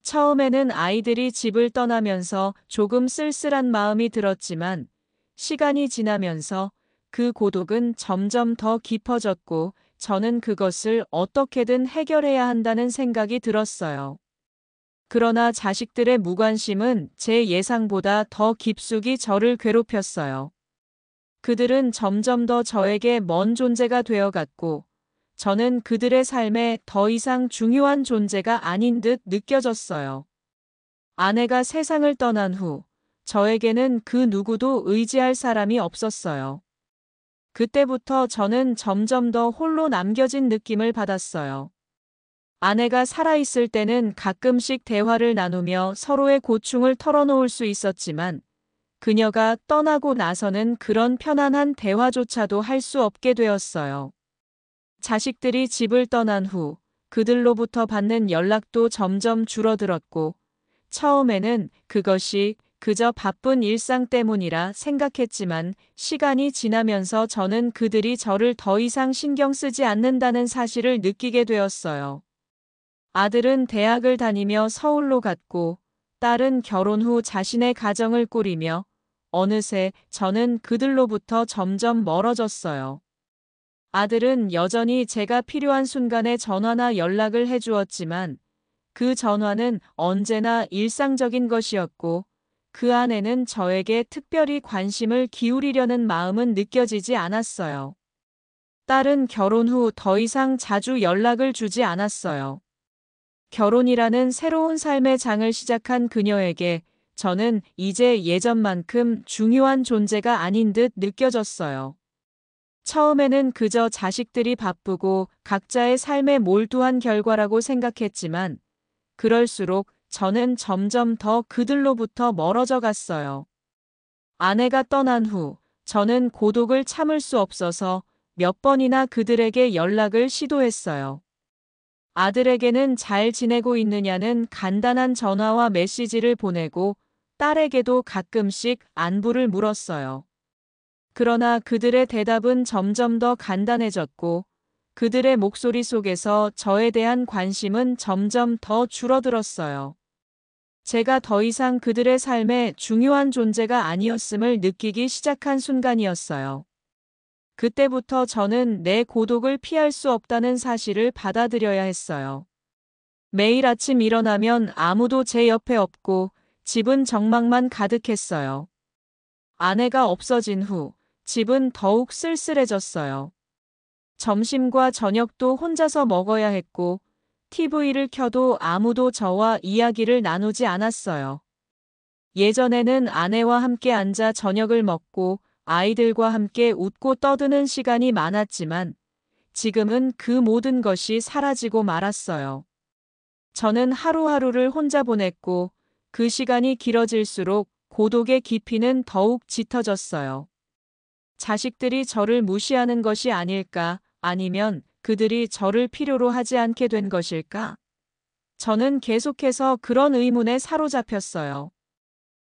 처음에는 아이들이 집을 떠나면서 조금 쓸쓸한 마음이 들었지만 시간이 지나면서 그 고독은 점점 더 깊어졌고 저는 그것을 어떻게든 해결해야 한다는 생각이 들었어요. 그러나 자식들의 무관심은 제 예상보다 더 깊숙이 저를 괴롭혔어요. 그들은 점점 더 저에게 먼 존재가 되어갔고 저는 그들의 삶에 더 이상 중요한 존재가 아닌 듯 느껴졌어요. 아내가 세상을 떠난 후 저에게는 그 누구도 의지할 사람이 없었어요. 그때부터 저는 점점 더 홀로 남겨진 느낌을 받았어요. 아내가 살아있을 때는 가끔씩 대화를 나누며 서로의 고충을 털어놓을 수 있었지만 그녀가 떠나고 나서는 그런 편안한 대화조차도 할 수 없게 되었어요. 자식들이 집을 떠난 후 그들로부터 받는 연락도 점점 줄어들었고 처음에는 그것이 그저 바쁜 일상 때문이라 생각했지만 시간이 지나면서 저는 그들이 저를 더 이상 신경 쓰지 않는다는 사실을 느끼게 되었어요. 아들은 대학을 다니며 서울로 갔고 딸은 결혼 후 자신의 가정을 꾸리며 어느새 저는 그들로부터 점점 멀어졌어요. 아들은 여전히 제가 필요한 순간에 전화나 연락을 해주었지만 그 전화는 언제나 일상적인 것이었고 그 안에는 저에게 특별히 관심을 기울이려는 마음은 느껴지지 않았어요. 딸은 결혼 후 더 이상 자주 연락을 주지 않았어요. 결혼이라는 새로운 삶의 장을 시작한 그녀에게 저는 이제 예전만큼 중요한 존재가 아닌 듯 느껴졌어요. 처음에는 그저 자식들이 바쁘고 각자의 삶에 몰두한 결과라고 생각했지만 그럴수록 저는 점점 더 그들로부터 멀어져 갔어요. 아내가 떠난 후 저는 고독을 참을 수 없어서 몇 번이나 그들에게 연락을 시도했어요. 아들에게는 잘 지내고 있느냐는 간단한 전화와 메시지를 보내고 딸에게도 가끔씩 안부를 물었어요. 그러나 그들의 대답은 점점 더 간단해졌고 그들의 목소리 속에서 저에 대한 관심은 점점 더 줄어들었어요. 제가 더 이상 그들의 삶에 중요한 존재가 아니었음을 느끼기 시작한 순간이었어요. 그때부터 저는 내 고독을 피할 수 없다는 사실을 받아들여야 했어요. 매일 아침 일어나면 아무도 제 옆에 없고 집은 정막만 가득했어요. 아내가 없어진 후 집은 더욱 쓸쓸해졌어요. 점심과 저녁도 혼자서 먹어야 했고 TV를 켜도 아무도 저와 이야기를 나누지 않았어요. 예전에는 아내와 함께 앉아 저녁을 먹고 아이들과 함께 웃고 떠드는 시간이 많았지만 지금은 그 모든 것이 사라지고 말았어요. 저는 하루하루를 혼자 보냈고 그 시간이 길어질수록 고독의 깊이는 더욱 짙어졌어요. 자식들이 저를 무시하는 것이 아닐까? 아니면 그들이 저를 필요로 하지 않게 된 것일까? 저는 계속해서 그런 의문에 사로잡혔어요.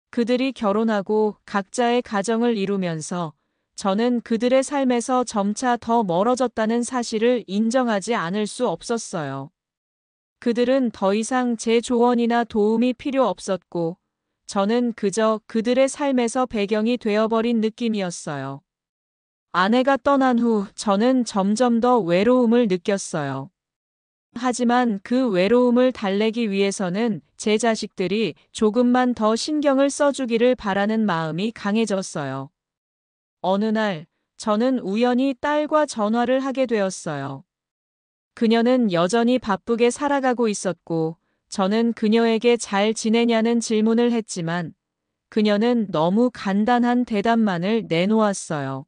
그들이 결혼하고 각자의 가정을 이루면서 저는 그들의 삶에서 점차 더 멀어졌다는 사실을 인정하지 않을 수 없었어요. 그들은 더 이상 제 조언이나 도움이 필요 없었고 저는 그저 그들의 삶에서 배경이 되어버린 느낌이었어요. 아내가 떠난 후 저는 점점 더 외로움을 느꼈어요. 하지만 그 외로움을 달래기 위해서는 제 자식들이 조금만 더 신경을 써주기를 바라는 마음이 강해졌어요. 어느 날 저는 우연히 딸과 전화를 하게 되었어요. 그녀는 여전히 바쁘게 살아가고 있었고 저는 그녀에게 잘 지내냐는 질문을 했지만 그녀는 너무 간단한 대답만을 내놓았어요.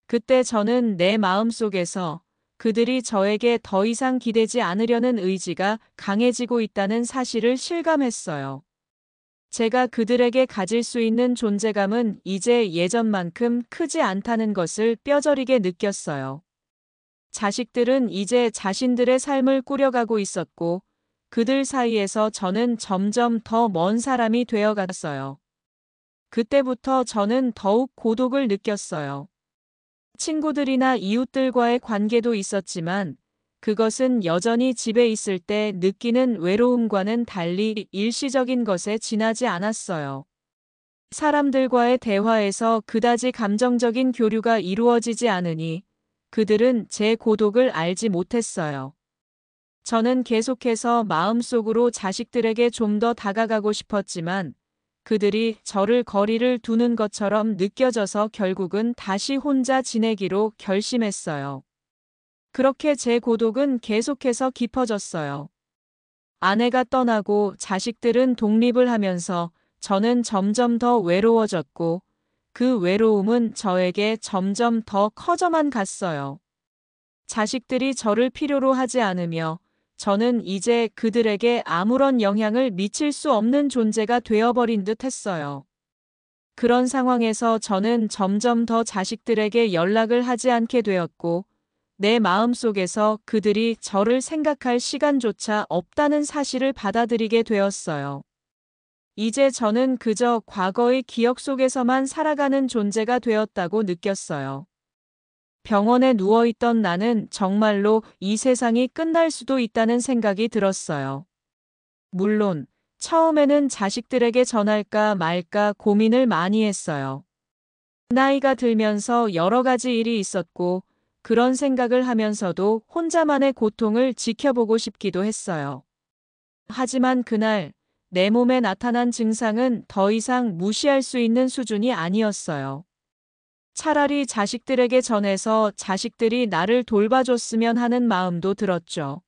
그때 저는 내 마음속에서 그들이 저에게 더 이상 기대지 않으려는 의지가 강해지고 있다는 사실을 실감했어요. 제가 그들에게 가질 수 있는 존재감은 이제 예전만큼 크지 않다는 것을 뼈저리게 느꼈어요. 자식들은 이제 자신들의 삶을 꾸려가고 있었고 그들 사이에서 저는 점점 더 먼 사람이 되어갔어요. 그때부터 저는 더욱 고독을 느꼈어요. 친구들이나 이웃들과의 관계도 있었지만 그것은 여전히 집에 있을 때 느끼는 외로움과는 달리 일시적인 것에 지나지 않았어요. 사람들과의 대화에서 그다지 감정적인 교류가 이루어지지 않으니 그들은 제 고독을 알지 못했어요. 저는 계속해서 마음속으로 자식들에게 좀 더 다가가고 싶었지만 그들이 저를 거리를 두는 것처럼 느껴져서 결국은 다시 혼자 지내기로 결심했어요. 그렇게 제 고독은 계속해서 깊어졌어요. 아내가 떠나고 자식들은 독립을 하면서 저는 점점 더 외로워졌고 그 외로움은 저에게 점점 더 커져만 갔어요. 자식들이 저를 필요로 하지 않으며 저는 이제 그들에게 아무런 영향을 미칠 수 없는 존재가 되어버린 듯 했어요. 그런 상황에서 저는 점점 더 자식들에게 연락을 하지 않게 되었고, 내 마음속에서 그들이 저를 생각할 시간조차 없다는 사실을 받아들이게 되었어요. 이제 저는 그저 과거의 기억 속에서만 살아가는 존재가 되었다고 느꼈어요. 병원에 누워있던 나는 정말로 이 세상이 끝날 수도 있다는 생각이 들었어요. 물론 처음에는 자식들에게 전할까 말까 고민을 많이 했어요. 나이가 들면서 여러 가지 일이 있었고 그런 생각을 하면서도 혼자만의 고통을 지켜보고 싶기도 했어요. 하지만 그날 내 몸에 나타난 증상은 더 이상 무시할 수 있는 수준이 아니었어요. 차라리 자식들에게 전해서 자식들이 나를 돌봐줬으면 하는 마음도 들었죠.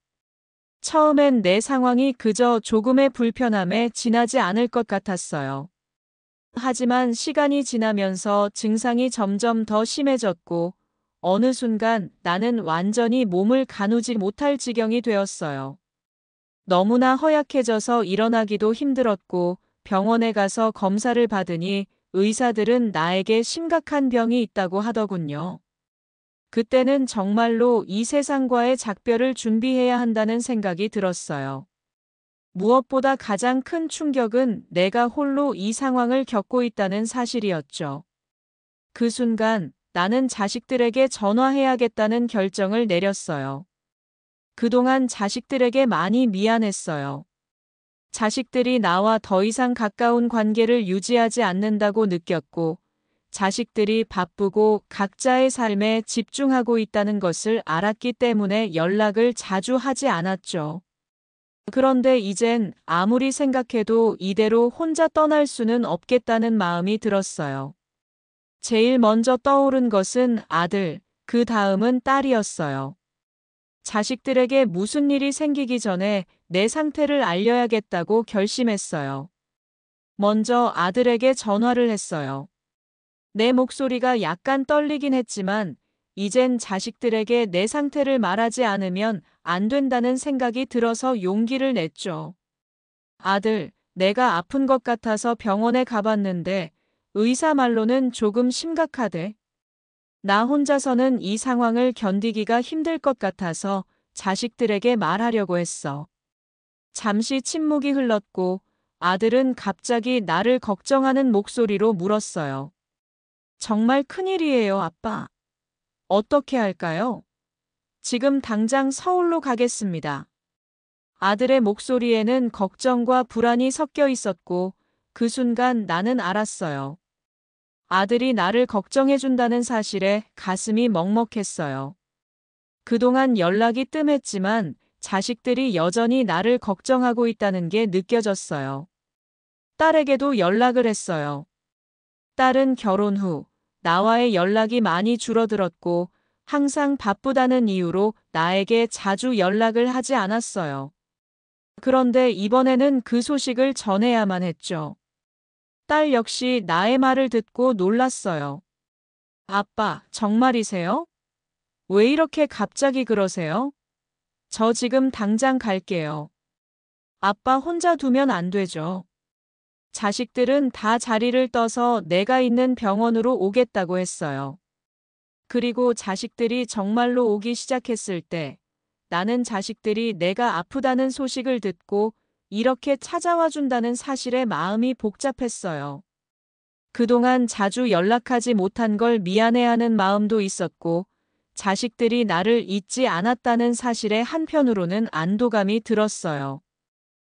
처음엔 내 상황이 그저 조금의 불편함에 지나지 않을 것 같았어요. 하지만 시간이 지나면서 증상이 점점 더 심해졌고 어느 순간 나는 완전히 몸을 가누지 못할 지경이 되었어요. 너무나 허약해져서 일어나기도 힘들었고 병원에 가서 검사를 받으니 의사들은 나에게 심각한 병이 있다고 하더군요. 그때는 정말로 이 세상과의 작별을 준비해야 한다는 생각이 들었어요. 무엇보다 가장 큰 충격은 내가 홀로 이 상황을 겪고 있다는 사실이었죠. 그 순간 나는 자식들에게 전화해야겠다는 결정을 내렸어요. 그동안 자식들에게 많이 미안했어요. 자식들이 나와 더 이상 가까운 관계를 유지하지 않는다고 느꼈고, 자식들이 바쁘고 각자의 삶에 집중하고 있다는 것을 알았기 때문에 연락을 자주 하지 않았죠. 그런데 이젠 아무리 생각해도 이대로 혼자 떠날 수는 없겠다는 마음이 들었어요. 제일 먼저 떠오른 것은 아들, 그 다음은 딸이었어요. 자식들에게 무슨 일이 생기기 전에 내 상태를 알려야겠다고 결심했어요. 먼저 아들에게 전화를 했어요. 내 목소리가 약간 떨리긴 했지만 이젠 자식들에게 내 상태를 말하지 않으면 안 된다는 생각이 들어서 용기를 냈죠. 아들, 내가 아픈 것 같아서 병원에 가봤는데 의사 말로는 조금 심각하대. 나 혼자서는 이 상황을 견디기가 힘들 것 같아서 자식들에게 말하려고 했어. 잠시 침묵이 흘렀고 아들은 갑자기 나를 걱정하는 목소리로 물었어요. 정말 큰일이에요, 아빠. 어떻게 할까요? 지금 당장 서울로 가겠습니다. 아들의 목소리에는 걱정과 불안이 섞여 있었고 그 순간 나는 알았어요. 아들이 나를 걱정해준다는 사실에 가슴이 먹먹했어요. 그동안 연락이 뜸했지만 자식들이 여전히 나를 걱정하고 있다는 게 느껴졌어요. 딸에게도 연락을 했어요. 딸은 결혼 후 나와의 연락이 많이 줄어들었고 항상 바쁘다는 이유로 나에게 자주 연락을 하지 않았어요. 그런데 이번에는 그 소식을 전해야만 했죠. 딸 역시 나의 말을 듣고 놀랐어요. 아빠, 정말이세요? 왜 이렇게 갑자기 그러세요? 저 지금 당장 갈게요. 아빠 혼자 두면 안 되죠. 자식들은 다 자리를 떠서 내가 있는 병원으로 오겠다고 했어요. 그리고 자식들이 정말로 오기 시작했을 때 나는 자식들이 내가 아프다는 소식을 듣고 이렇게 찾아와 준다는 사실에 마음이 복잡했어요. 그동안 자주 연락하지 못한 걸 미안해하는 마음도 있었고 자식들이 나를 잊지 않았다는 사실에 한편으로는 안도감이 들었어요.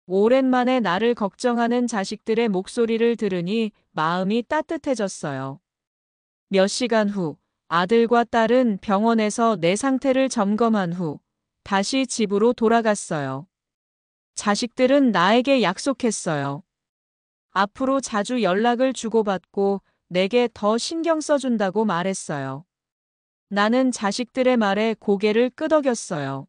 오랜만에 나를 걱정하는 자식들의 목소리를 들으니 마음이 따뜻해졌어요. 몇 시간 후 아들과 딸은 병원에서 내 상태를 점검한 후 다시 집으로 돌아갔어요. 자식들은 나에게 약속했어요. 앞으로 자주 연락을 주고받고 내게 더 신경 써준다고 말했어요. 나는 자식들의 말에 고개를 끄덕였어요.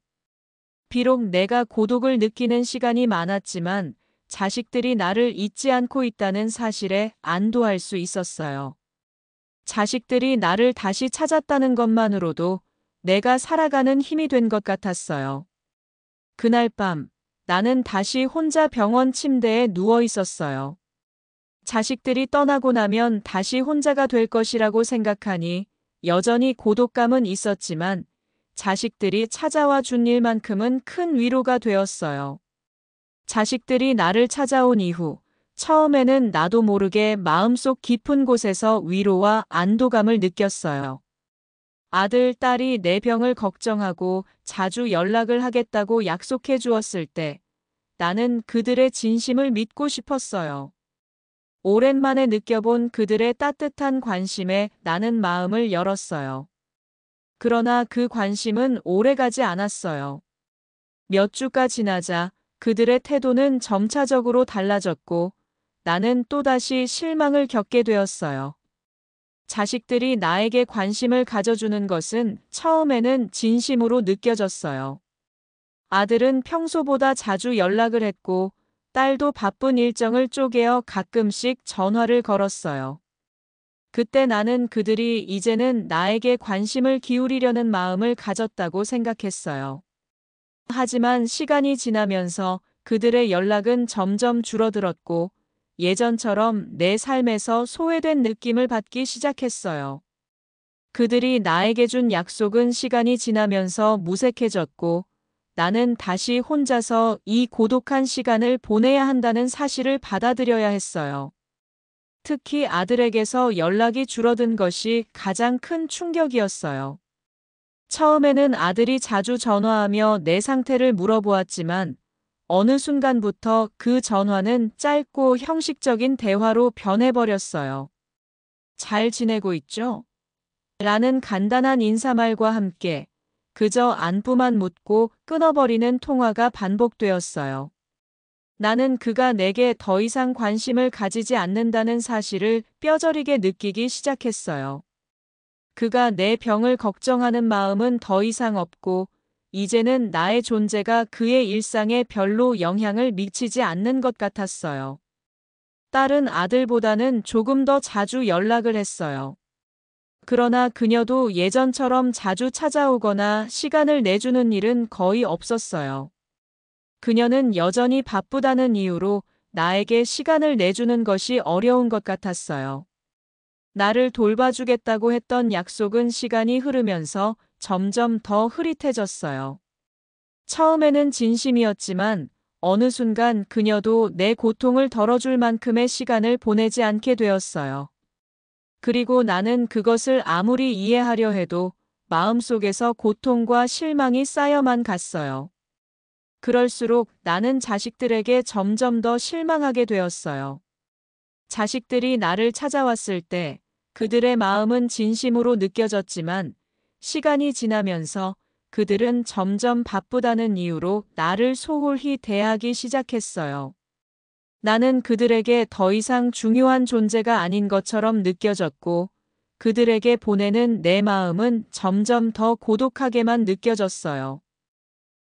비록 내가 고독을 느끼는 시간이 많았지만 자식들이 나를 잊지 않고 있다는 사실에 안도할 수 있었어요. 자식들이 나를 다시 찾았다는 것만으로도 내가 살아가는 힘이 된 것 같았어요. 그날 밤 나는 다시 혼자 병원 침대에 누워 있었어요. 자식들이 떠나고 나면 다시 혼자가 될 것이라고 생각하니 여전히 고독감은 있었지만 자식들이 찾아와 준 일만큼은 큰 위로가 되었어요. 자식들이 나를 찾아온 이후 처음에는 나도 모르게 마음속 깊은 곳에서 위로와 안도감을 느꼈어요. 아들, 딸이 내 병을 걱정하고 자주 연락을 하겠다고 약속해 주었을 때 나는 그들의 진심을 믿고 싶었어요. 오랜만에 느껴본 그들의 따뜻한 관심에 나는 마음을 열었어요. 그러나 그 관심은 오래가지 않았어요. 몇 주가 지나자 그들의 태도는 점차적으로 달라졌고 나는 또다시 실망을 겪게 되었어요. 자식들이 나에게 관심을 가져주는 것은 처음에는 진심으로 느껴졌어요. 아들은 평소보다 자주 연락을 했고, 딸도 바쁜 일정을 쪼개어 가끔씩 전화를 걸었어요. 그때 나는 그들이 이제는 나에게 관심을 기울이려는 마음을 가졌다고 생각했어요. 하지만 시간이 지나면서 그들의 연락은 점점 줄어들었고, 예전처럼 내 삶에서 소외된 느낌을 받기 시작했어요. 그들이 나에게 준 약속은 시간이 지나면서 무색해졌고, 나는 다시 혼자서 이 고독한 시간을 보내야 한다는 사실을 받아들여야 했어요. 특히 아들에게서 연락이 줄어든 것이 가장 큰 충격이었어요. 처음에는 아들이 자주 전화하며 내 상태를 물어보았지만, 어느 순간부터 그 전화는 짧고 형식적인 대화로 변해버렸어요. 잘 지내고 있죠? 라는 간단한 인사말과 함께 그저 안부만 묻고 끊어버리는 통화가 반복되었어요. 나는 그가 내게 더 이상 관심을 가지지 않는다는 사실을 뼈저리게 느끼기 시작했어요. 그가 내 병을 걱정하는 마음은 더 이상 없고, 이제는 나의 존재가 그의 일상에 별로 영향을 미치지 않는 것 같았어요. 딸은 아들보다는 조금 더 자주 연락을 했어요. 그러나 그녀도 예전처럼 자주 찾아오거나 시간을 내주는 일은 거의 없었어요. 그녀는 여전히 바쁘다는 이유로 나에게 시간을 내주는 것이 어려운 것 같았어요. 나를 돌봐주겠다고 했던 약속은 시간이 흐르면서 점점 더 흐릿해졌어요. 처음에는 진심이었지만 어느 순간 그녀도 내 고통을 덜어줄 만큼의 시간을 보내지 않게 되었어요. 그리고 나는 그것을 아무리 이해하려 해도 마음속에서 고통과 실망이 쌓여만 갔어요. 그럴수록 나는 자식들에게 점점 더 실망하게 되었어요. 자식들이 나를 찾아왔을 때 그들의 마음은 진심으로 느껴졌지만 시간이 지나면서 그들은 점점 바쁘다는 이유로 나를 소홀히 대하기 시작했어요. 나는 그들에게 더 이상 중요한 존재가 아닌 것처럼 느껴졌고, 그들에게 보내는 내 마음은 점점 더 고독하게만 느껴졌어요.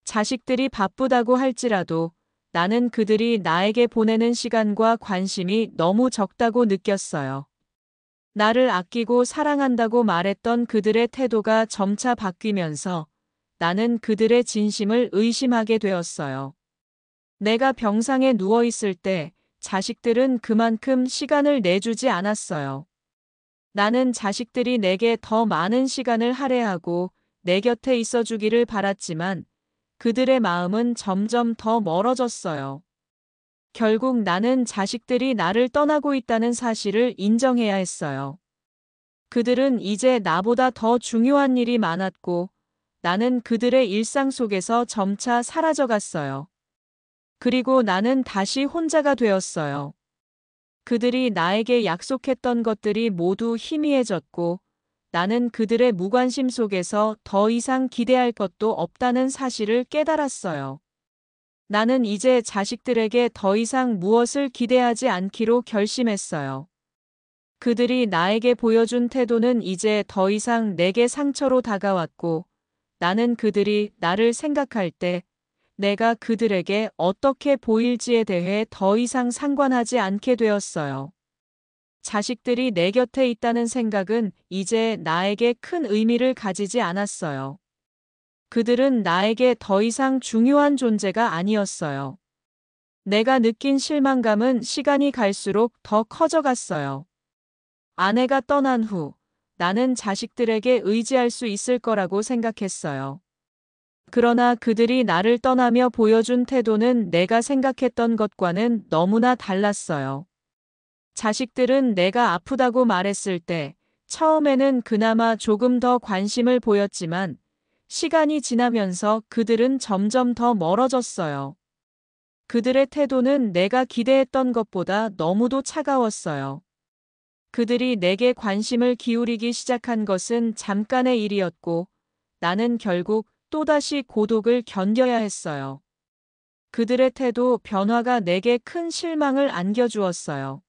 자식들이 바쁘다고 할지라도 나는 그들이 나에게 보내는 시간과 관심이 너무 적다고 느꼈어요. 나를 아끼고 사랑한다고 말했던 그들의 태도가 점차 바뀌면서 나는 그들의 진심을 의심하게 되었어요. 내가 병상에 누워 있을 때 자식들은 그만큼 시간을 내주지 않았어요. 나는 자식들이 내게 더 많은 시간을 할애하고 내 곁에 있어 주기를 바랐지만 그들의 마음은 점점 더 멀어졌어요. 결국 나는 자식들이 나를 떠나고 있다는 사실을 인정해야 했어요. 그들은 이제 나보다 더 중요한 일이 많았고 나는 그들의 일상 속에서 점차 사라져갔어요. 그리고 나는 다시 혼자가 되었어요. 그들이 나에게 약속했던 것들이 모두 희미해졌고 나는 그들의 무관심 속에서 더 이상 기대할 것도 없다는 사실을 깨달았어요. 나는 이제 자식들에게 더 이상 무엇을 기대하지 않기로 결심했어요. 그들이 나에게 보여준 태도는 이제 더 이상 내게 상처로 다가왔고 나는 그들이 나를 생각할 때 내가 그들에게 어떻게 보일지에 대해 더 이상 상관하지 않게 되었어요. 자식들이 내 곁에 있다는 생각은 이제 나에게 큰 의미를 가지지 않았어요. 그들은 나에게 더 이상 중요한 존재가 아니었어요. 내가 느낀 실망감은 시간이 갈수록 더 커져갔어요. 아내가 떠난 후 나는 자식들에게 의지할 수 있을 거라고 생각했어요. 그러나 그들이 나를 떠나며 보여준 태도는 내가 생각했던 것과는 너무나 달랐어요. 자식들은 내가 아프다고 말했을 때 처음에는 그나마 조금 더 관심을 보였지만 시간이 지나면서 그들은 점점 더 멀어졌어요. 그들의 태도는 내가 기대했던 것보다 너무도 차가웠어요. 그들이 내게 관심을 기울이기 시작한 것은 잠깐의 일이었고 나는 결국 또다시 고독을 견뎌야 했어요. 그들의 태도 변화가 내게 큰 실망을 안겨주었어요.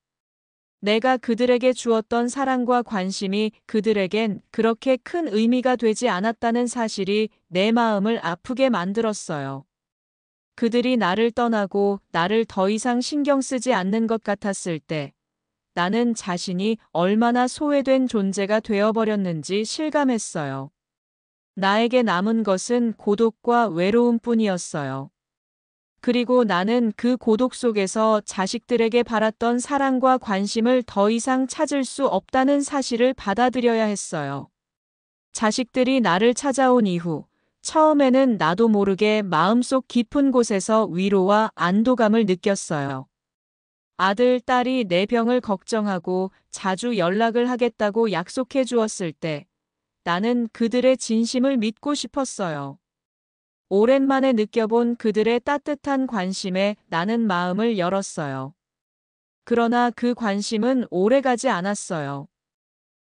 내가 그들에게 주었던 사랑과 관심이 그들에겐 그렇게 큰 의미가 되지 않았다는 사실이 내 마음을 아프게 만들었어요. 그들이 나를 떠나고 나를 더 이상 신경 쓰지 않는 것 같았을 때 나는 자신이 얼마나 소외된 존재가 되어버렸는지 실감했어요. 나에게 남은 것은 고독과 외로움뿐이었어요. 그리고 나는 그 고독 속에서 자식들에게 바랐던 사랑과 관심을 더 이상 찾을 수 없다는 사실을 받아들여야 했어요. 자식들이 나를 찾아온 이후, 처음에는 나도 모르게 마음속 깊은 곳에서 위로와 안도감을 느꼈어요. 아들, 딸이 내 병을 걱정하고 자주 연락을 하겠다고 약속해 주었을 때 나는 그들의 진심을 믿고 싶었어요. 오랜만에 느껴본 그들의 따뜻한 관심에 나는 마음을 열었어요. 그러나 그 관심은 오래가지 않았어요.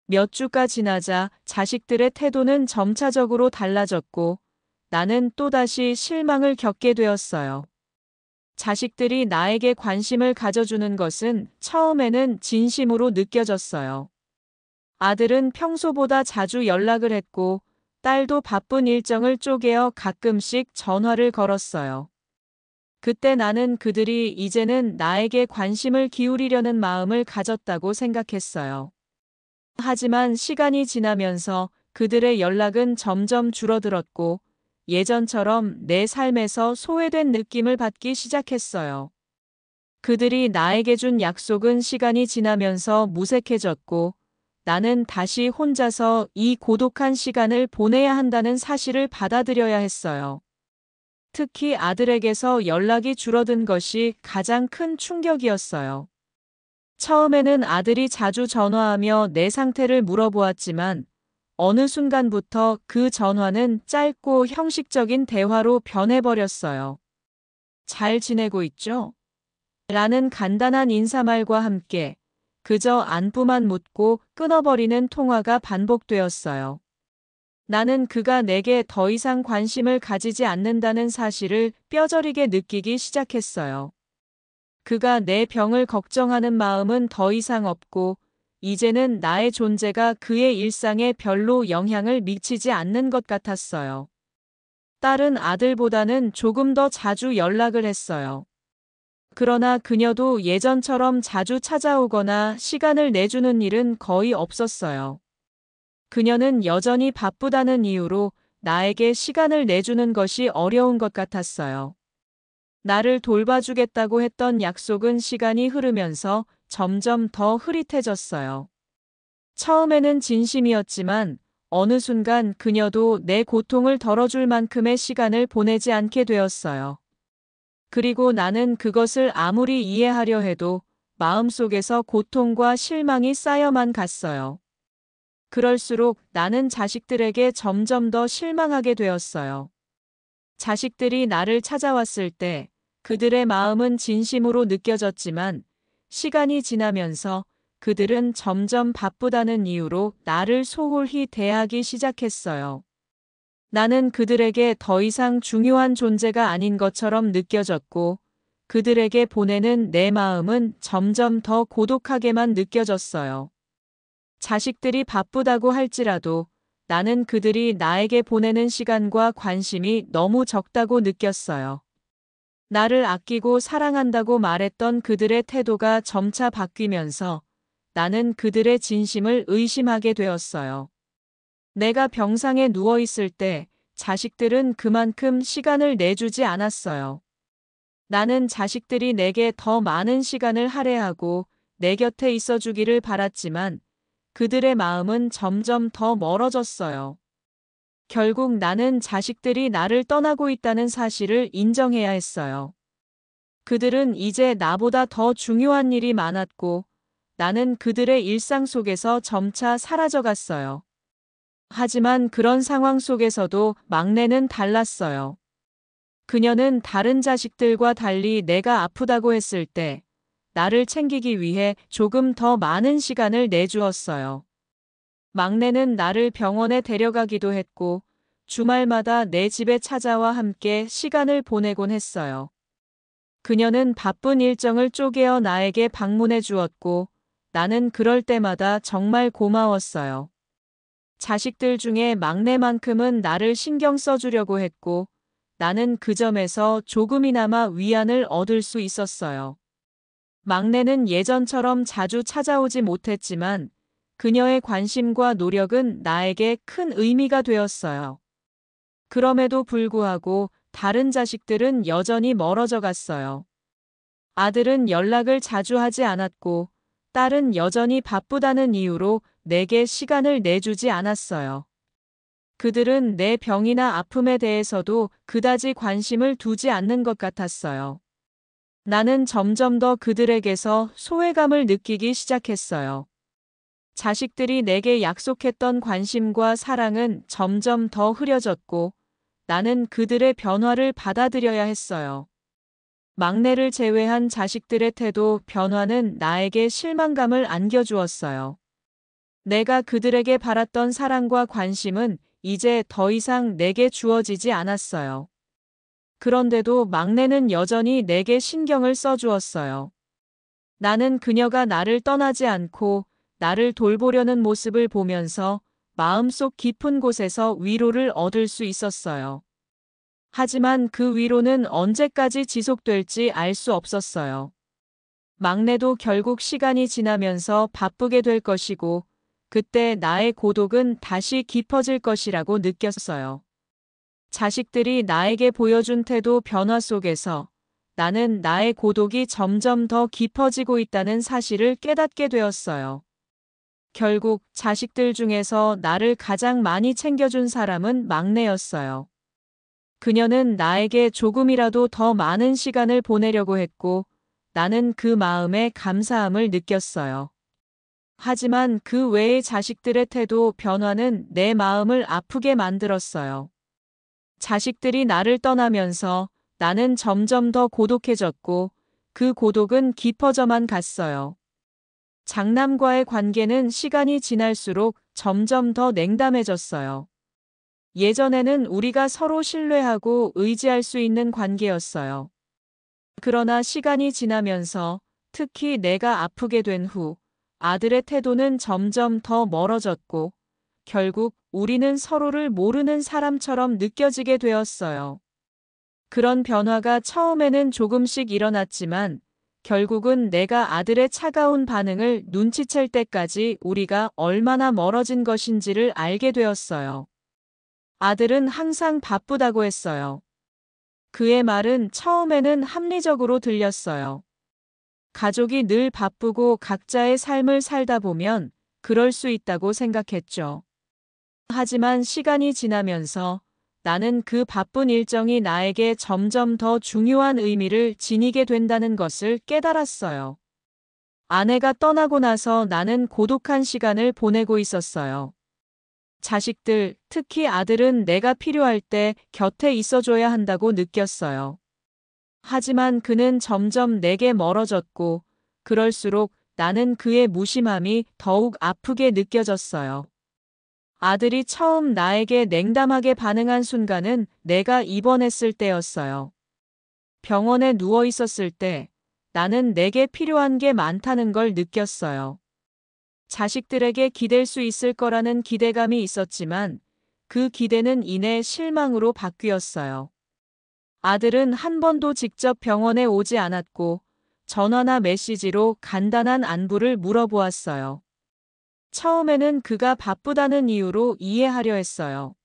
몇 주가 지나자 자식들의 태도는 점차적으로 달라졌고 나는 또다시 실망을 겪게 되었어요. 자식들이 나에게 관심을 가져주는 것은 처음에는 진심으로 느껴졌어요. 아들은 평소보다 자주 연락을 했고 딸도 바쁜 일정을 쪼개어 가끔씩 전화를 걸었어요. 그때 나는 그들이 이제는 나에게 관심을 기울이려는 마음을 가졌다고 생각했어요. 하지만 시간이 지나면서 그들의 연락은 점점 줄어들었고 예전처럼 내 삶에서 소외된 느낌을 받기 시작했어요. 그들이 나에게 준 약속은 시간이 지나면서 무색해졌고 나는 다시 혼자서 이 고독한 시간을 보내야 한다는 사실을 받아들여야 했어요. 특히 아들에게서 연락이 줄어든 것이 가장 큰 충격이었어요. 처음에는 아들이 자주 전화하며 내 상태를 물어보았지만 어느 순간부터 그 전화는 짧고 형식적인 대화로 변해버렸어요. 잘 지내고 있죠? 라는 간단한 인사말과 함께 그저 안부만 묻고 끊어버리는 통화가 반복되었어요. 나는 그가 내게 더 이상 관심을 가지지 않는다는 사실을 뼈저리게 느끼기 시작했어요. 그가 내 병을 걱정하는 마음은 더 이상 없고 이제는 나의 존재가 그의 일상에 별로 영향을 미치지 않는 것 같았어요. 딸은 아들보다는 조금 더 자주 연락을 했어요. 그러나 그녀도 예전처럼 자주 찾아오거나 시간을 내주는 일은 거의 없었어요. 그녀는 여전히 바쁘다는 이유로 나에게 시간을 내주는 것이 어려운 것 같았어요. 나를 돌봐주겠다고 했던 약속은 시간이 흐르면서 점점 더 흐릿해졌어요. 처음에는 진심이었지만 어느 순간 그녀도 내 고통을 덜어줄 만큼의 시간을 보내지 않게 되었어요. 그리고 나는 그것을 아무리 이해하려 해도 마음속에서 고통과 실망이 쌓여만 갔어요. 그럴수록 나는 자식들에게 점점 더 실망하게 되었어요. 자식들이 나를 찾아왔을 때 그들의 마음은 진심으로 느껴졌지만 시간이 지나면서 그들은 점점 바쁘다는 이유로 나를 소홀히 대하기 시작했어요. 나는 그들에게 더 이상 중요한 존재가 아닌 것처럼 느껴졌고 그들에게 보내는 내 마음은 점점 더 고독하게만 느껴졌어요. 자식들이 바쁘다고 할지라도 나는 그들이 나에게 보내는 시간과 관심이 너무 적다고 느꼈어요. 나를 아끼고 사랑한다고 말했던 그들의 태도가 점차 바뀌면서 나는 그들의 진심을 의심하게 되었어요. 내가 병상에 누워 있을 때 자식들은 그만큼 시간을 내주지 않았어요. 나는 자식들이 내게 더 많은 시간을 할애하고 내 곁에 있어 주기를 바랐지만 그들의 마음은 점점 더 멀어졌어요. 결국 나는 자식들이 나를 떠나고 있다는 사실을 인정해야 했어요. 그들은 이제 나보다 더 중요한 일이 많았고 나는 그들의 일상 속에서 점차 사라져갔어요. 하지만 그런 상황 속에서도 막내는 달랐어요. 그녀는 다른 자식들과 달리 내가 아프다고 했을 때 나를 챙기기 위해 조금 더 많은 시간을 내주었어요. 막내는 나를 병원에 데려가기도 했고 주말마다 내 집에 찾아와 함께 시간을 보내곤 했어요. 그녀는 바쁜 일정을 쪼개어 나에게 방문해 주었고 나는 그럴 때마다 정말 고마웠어요. 자식들 중에 막내만큼은 나를 신경 써주려고 했고 나는 그 점에서 조금이나마 위안을 얻을 수 있었어요. 막내는 예전처럼 자주 찾아오지 못했지만 그녀의 관심과 노력은 나에게 큰 의미가 되었어요. 그럼에도 불구하고 다른 자식들은 여전히 멀어져 갔어요. 아들은 연락을 자주 하지 않았고 딸은 여전히 바쁘다는 이유로 내게 시간을 내주지 않았어요. 그들은 내 병이나 아픔에 대해서도 그다지 관심을 두지 않는 것 같았어요. 나는 점점 더 그들에게서 소외감을 느끼기 시작했어요. 자식들이 내게 약속했던 관심과 사랑은 점점 더 흐려졌고 나는 그들의 변화를 받아들여야 했어요. 막내를 제외한 자식들의 태도 변화는 나에게 실망감을 안겨주었어요. 내가 그들에게 바랐던 사랑과 관심은 이제 더 이상 내게 주어지지 않았어요. 그런데도 막내는 여전히 내게 신경을 써주었어요. 나는 그녀가 나를 떠나지 않고 나를 돌보려는 모습을 보면서 마음속 깊은 곳에서 위로를 얻을 수 있었어요. 하지만 그 위로는 언제까지 지속될지 알 수 없었어요. 막내도 결국 시간이 지나면서 바쁘게 될 것이고, 그때 나의 고독은 다시 깊어질 것이라고 느꼈어요. 자식들이 나에게 보여준 태도 변화 속에서 나는 나의 고독이 점점 더 깊어지고 있다는 사실을 깨닫게 되었어요. 결국 자식들 중에서 나를 가장 많이 챙겨준 사람은 막내였어요. 그녀는 나에게 조금이라도 더 많은 시간을 보내려고 했고 나는 그 마음에 감사함을 느꼈어요. 하지만 그 외의 자식들의 태도 변화는 내 마음을 아프게 만들었어요. 자식들이 나를 떠나면서 나는 점점 더 고독해졌고 그 고독은 깊어져만 갔어요. 장남과의 관계는 시간이 지날수록 점점 더 냉담해졌어요. 예전에는 우리가 서로 신뢰하고 의지할 수 있는 관계였어요. 그러나 시간이 지나면서 특히 내가 아프게 된 후 아들의 태도는 점점 더 멀어졌고 결국 우리는 서로를 모르는 사람처럼 느껴지게 되었어요. 그런 변화가 처음에는 조금씩 일어났지만 결국은 내가 아들의 차가운 반응을 눈치챌 때까지 우리가 얼마나 멀어진 것인지를 알게 되었어요. 아들은 항상 바쁘다고 했어요. 그의 말은 처음에는 합리적으로 들렸어요. 가족이 늘 바쁘고 각자의 삶을 살다 보면 그럴 수 있다고 생각했죠. 하지만 시간이 지나면서 나는 그 바쁜 일정이 나에게 점점 더 중요한 의미를 지니게 된다는 것을 깨달았어요. 아내가 떠나고 나서 나는 고독한 시간을 보내고 있었어요. 자식들, 특히 아들은 내가 필요할 때 곁에 있어줘야 한다고 느꼈어요. 하지만 그는 점점 내게 멀어졌고, 그럴수록 나는 그의 무심함이 더욱 아프게 느껴졌어요. 아들이 처음 나에게 냉담하게 반응한 순간은 내가 입원했을 때였어요. 병원에 누워 있었을 때 나는 내게 필요한 게 많다는 걸 느꼈어요. 자식들에게 기댈 수 있을 거라는 기대감이 있었지만 그 기대는 이내 실망으로 바뀌었어요. 아들은 한 번도 직접 병원에 오지 않았고 전화나 메시지로 간단한 안부를 물어보았어요. 처음에는 그가 바쁘다는 이유로 이해하려 했어요.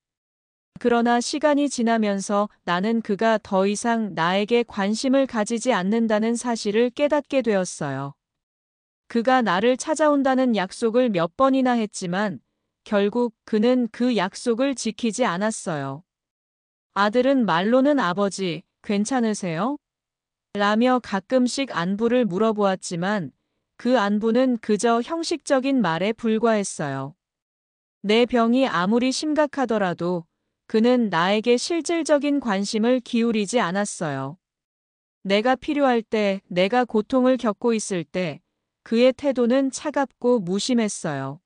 그러나 시간이 지나면서 나는 그가 더 이상 나에게 관심을 가지지 않는다는 사실을 깨닫게 되었어요. 그가 나를 찾아온다는 약속을 몇 번이나 했지만 결국 그는 그 약속을 지키지 않았어요. 아들은 말로는 아버지, 괜찮으세요? 라며 가끔씩 안부를 물어보았지만 그 안부는 그저 형식적인 말에 불과했어요. 내 병이 아무리 심각하더라도 그는 나에게 실질적인 관심을 기울이지 않았어요. 내가 필요할 때, 내가 고통을 겪고 있을 때 그의 태도는 차갑고 무심했어요.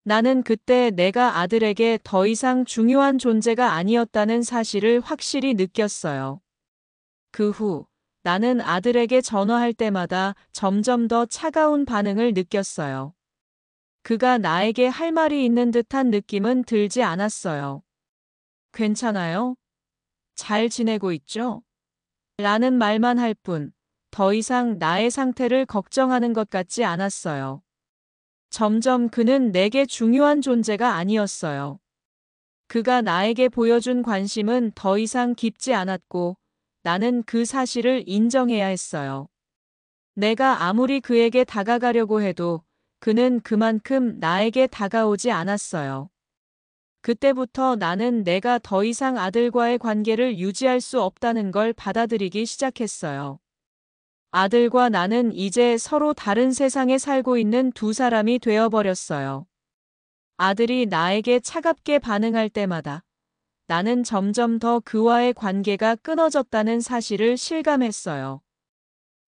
나는 그때 내가 아들에게 더 이상 중요한 존재가 아니었다는 사실을 확실히 느꼈어요. 그 후 나는 아들에게 전화할 때마다 점점 더 차가운 반응을 느꼈어요. 그가 나에게 할 말이 있는 듯한 느낌은 들지 않았어요. 괜찮아요? 잘 지내고 있죠? 라는 말만 할 뿐, 더 이상 나의 상태를 걱정하는 것 같지 않았어요. 점점 그는 내게 중요한 존재가 아니었어요. 그가 나에게 보여준 관심은 더 이상 깊지 않았고, 나는 그 사실을 인정해야 했어요. 내가 아무리 그에게 다가가려고 해도 그는 그만큼 나에게 다가오지 않았어요. 그때부터 나는 내가 더 이상 아들과의 관계를 유지할 수 없다는 걸 받아들이기 시작했어요. 아들과 나는 이제 서로 다른 세상에 살고 있는 두 사람이 되어버렸어요. 아들이 나에게 차갑게 반응할 때마다 나는 점점 더 그와의 관계가 끊어졌다는 사실을 실감했어요.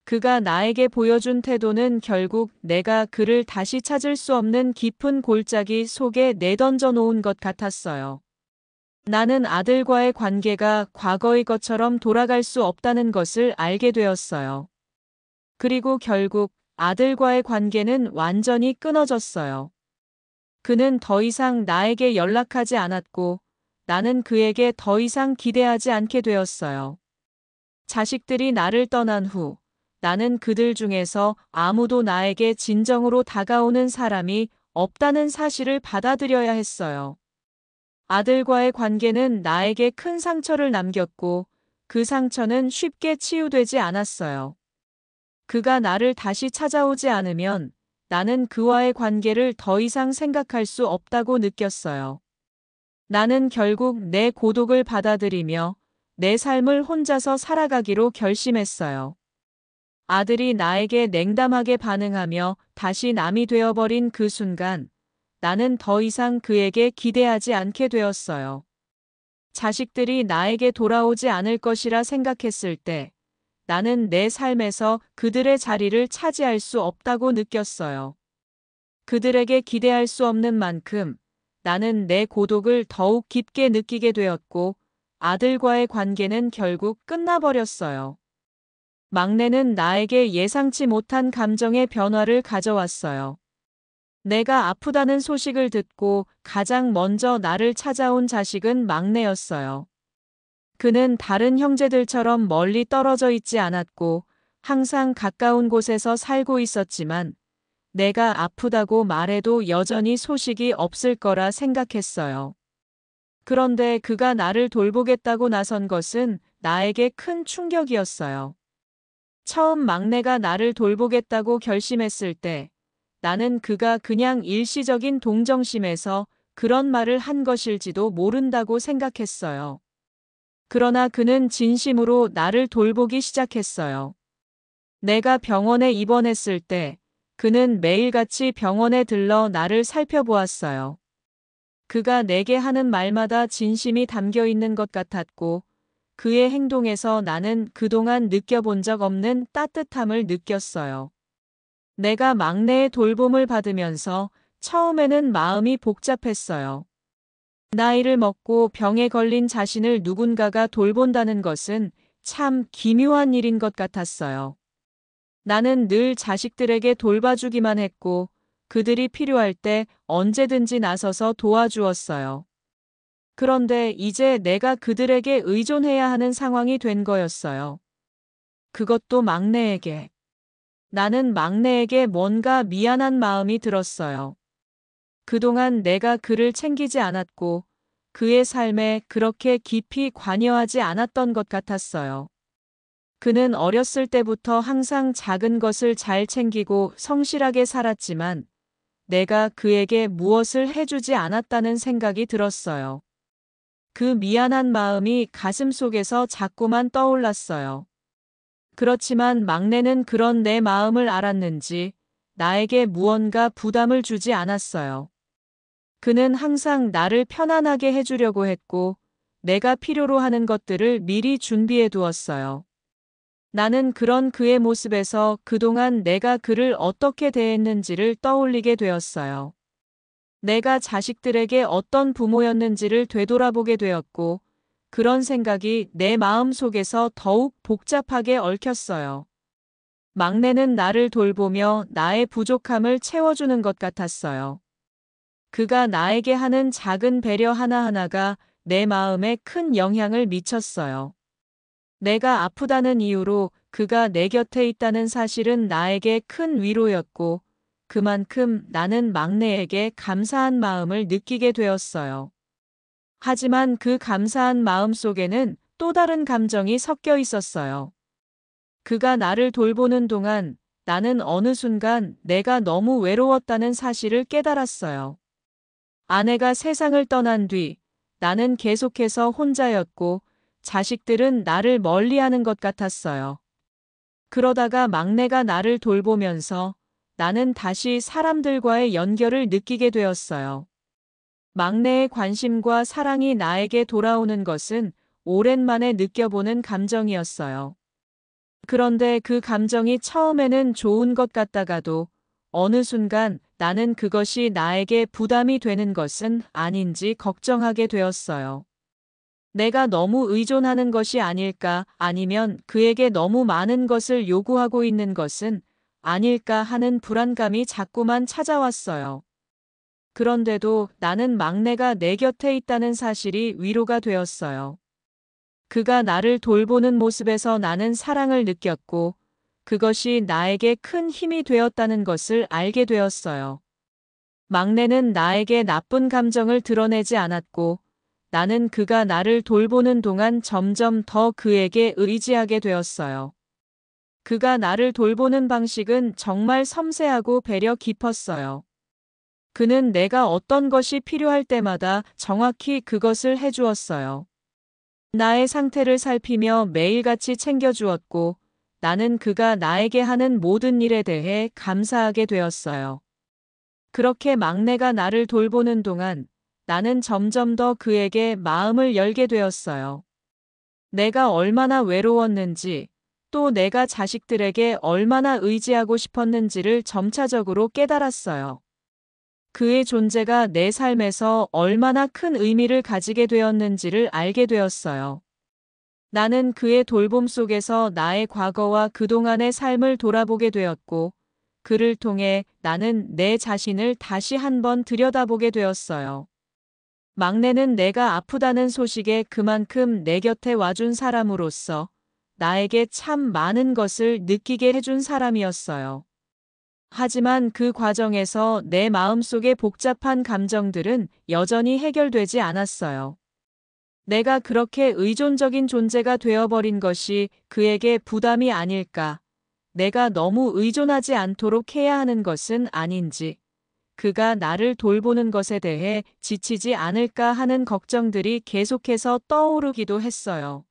그가 나에게 보여준 태도는 결국 내가 그를 다시 찾을 수 없는 깊은 골짜기 속에 내던져 놓은 것 같았어요. 나는 아들과의 관계가 과거의 것처럼 돌아갈 수 없다는 것을 알게 되었어요. 그리고 결국 아들과의 관계는 완전히 끊어졌어요. 그는 더 이상 나에게 연락하지 않았고 나는 그에게 더 이상 기대하지 않게 되었어요. 자식들이 나를 떠난 후 나는 그들 중에서 아무도 나에게 진정으로 다가오는 사람이 없다는 사실을 받아들여야 했어요. 아들과의 관계는 나에게 큰 상처를 남겼고 그 상처는 쉽게 치유되지 않았어요. 그가 나를 다시 찾아오지 않으면 나는 그와의 관계를 더 이상 생각할 수 없다고 느꼈어요. 나는 결국 내 고독을 받아들이며 내 삶을 혼자서 살아가기로 결심했어요. 아들이 나에게 냉담하게 반응하며 다시 남이 되어버린 그 순간 나는 더 이상 그에게 기대하지 않게 되었어요. 자식들이 나에게 돌아오지 않을 것이라 생각했을 때 나는 내 삶에서 그들의 자리를 차지할 수 없다고 느꼈어요. 그들에게 기대할 수 없는 만큼 나는 내 고독을 더욱 깊게 느끼게 되었고 아들과의 관계는 결국 끝나버렸어요. 막내는 나에게 예상치 못한 감정의 변화를 가져왔어요. 내가 아프다는 소식을 듣고 가장 먼저 나를 찾아온 자식은 막내였어요. 그는 다른 형제들처럼 멀리 떨어져 있지 않았고 항상 가까운 곳에서 살고 있었지만 내가 아프다고 말해도 여전히 소식이 없을 거라 생각했어요. 그런데 그가 나를 돌보겠다고 나선 것은 나에게 큰 충격이었어요. 처음 막내가 나를 돌보겠다고 결심했을 때 나는 그가 그냥 일시적인 동정심에서 그런 말을 한 것일지도 모른다고 생각했어요. 그러나 그는 진심으로 나를 돌보기 시작했어요. 내가 병원에 입원했을 때 그는 매일같이 병원에 들러 나를 살펴보았어요. 그가 내게 하는 말마다 진심이 담겨 있는 것 같았고 그의 행동에서 나는 그동안 느껴본 적 없는 따뜻함을 느꼈어요. 내가 막내의 돌봄을 받으면서 처음에는 마음이 복잡했어요. 나이를 먹고 병에 걸린 자신을 누군가가 돌본다는 것은 참 기묘한 일인 것 같았어요. 나는 늘 자식들에게 돌봐주기만 했고 그들이 필요할 때 언제든지 나서서 도와주었어요. 그런데 이제 내가 그들에게 의존해야 하는 상황이 된 거였어요. 그것도 막내에게. 나는 막내에게 뭔가 미안한 마음이 들었어요. 그동안 내가 그를 챙기지 않았고 그의 삶에 그렇게 깊이 관여하지 않았던 것 같았어요. 그는 어렸을 때부터 항상 작은 것을 잘 챙기고 성실하게 살았지만 내가 그에게 무엇을 해주지 않았다는 생각이 들었어요. 그 미안한 마음이 가슴속에서 자꾸만 떠올랐어요. 그렇지만 막내는 그런 내 마음을 알았는지 나에게 무언가 부담을 주지 않았어요. 그는 항상 나를 편안하게 해주려고 했고 내가 필요로 하는 것들을 미리 준비해 두었어요. 나는 그런 그의 모습에서 그동안 내가 그를 어떻게 대했는지를 떠올리게 되었어요. 내가 자식들에게 어떤 부모였는지를 되돌아보게 되었고 그런 생각이 내 마음 속에서 더욱 복잡하게 얽혔어요. 막내는 나를 돌보며 나의 부족함을 채워주는 것 같았어요. 그가 나에게 하는 작은 배려 하나하나가 내 마음에 큰 영향을 미쳤어요. 내가 아프다는 이유로 그가 내 곁에 있다는 사실은 나에게 큰 위로였고, 그만큼 나는 막내에게 감사한 마음을 느끼게 되었어요. 하지만 그 감사한 마음 속에는 또 다른 감정이 섞여 있었어요. 그가 나를 돌보는 동안 나는 어느 순간 내가 너무 외로웠다는 사실을 깨달았어요. 아내가 세상을 떠난 뒤 나는 계속해서 혼자였고 자식들은 나를 멀리하는 것 같았어요. 그러다가 막내가 나를 돌보면서 나는 다시 사람들과의 연결을 느끼게 되었어요. 막내의 관심과 사랑이 나에게 돌아오는 것은 오랜만에 느껴보는 감정이었어요. 그런데 그 감정이 처음에는 좋은 것 같다가도 어느 순간 나는 그것이 나에게 부담이 되는 것은 아닌지 걱정하게 되었어요. 내가 너무 의존하는 것이 아닐까, 아니면 그에게 너무 많은 것을 요구하고 있는 것은 아닐까 하는 불안감이 자꾸만 찾아왔어요. 그런데도 나는 막내가 내 곁에 있다는 사실이 위로가 되었어요. 그가 나를 돌보는 모습에서 나는 사랑을 느꼈고, 그것이 나에게 큰 힘이 되었다는 것을 알게 되었어요. 막내는 나에게 나쁜 감정을 드러내지 않았고, 나는 그가 나를 돌보는 동안 점점 더 그에게 의지하게 되었어요. 그가 나를 돌보는 방식은 정말 섬세하고 배려 깊었어요. 그는 내가 어떤 것이 필요할 때마다 정확히 그것을 해주었어요. 나의 상태를 살피며 매일같이 챙겨주었고, 나는 그가 나에게 하는 모든 일에 대해 감사하게 되었어요. 그렇게 막내가 나를 돌보는 동안 나는 점점 더 그에게 마음을 열게 되었어요. 내가 얼마나 외로웠는지, 또 내가 자식들에게 얼마나 의지하고 싶었는지를 점차적으로 깨달았어요. 그의 존재가 내 삶에서 얼마나 큰 의미를 가지게 되었는지를 알게 되었어요. 나는 그의 돌봄 속에서 나의 과거와 그동안의 삶을 돌아보게 되었고, 그를 통해 나는 내 자신을 다시 한번 들여다보게 되었어요. 막내는 내가 아프다는 소식에 그만큼 내 곁에 와준 사람으로서 나에게 참 많은 것을 느끼게 해준 사람이었어요. 하지만 그 과정에서 내 마음속의 복잡한 감정들은 여전히 해결되지 않았어요. 내가 그렇게 의존적인 존재가 되어버린 것이 그에게 부담이 아닐까? 내가 너무 의존하지 않도록 해야 하는 것은 아닌지, 그가 나를 돌보는 것에 대해 지치지 않을까 하는 걱정들이 계속해서 떠오르기도 했어요.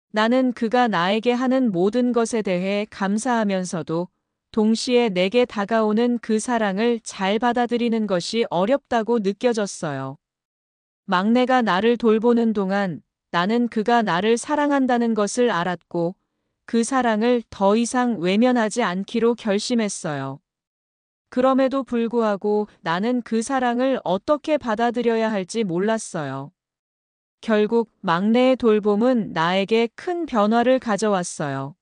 나는 그가 나에게 하는 모든 것에 대해 감사하면서도 동시에 내게 다가오는 그 사랑을 잘 받아들이는 것이 어렵다고 느껴졌어요. 막내가 나를 돌보는 동안 나는 그가 나를 사랑한다는 것을 알았고, 그 사랑을 더 이상 외면하지 않기로 결심했어요. 그럼에도 불구하고 나는 그 사랑을 어떻게 받아들여야 할지 몰랐어요. 결국 막내의 돌봄은 나에게 큰 변화를 가져왔어요.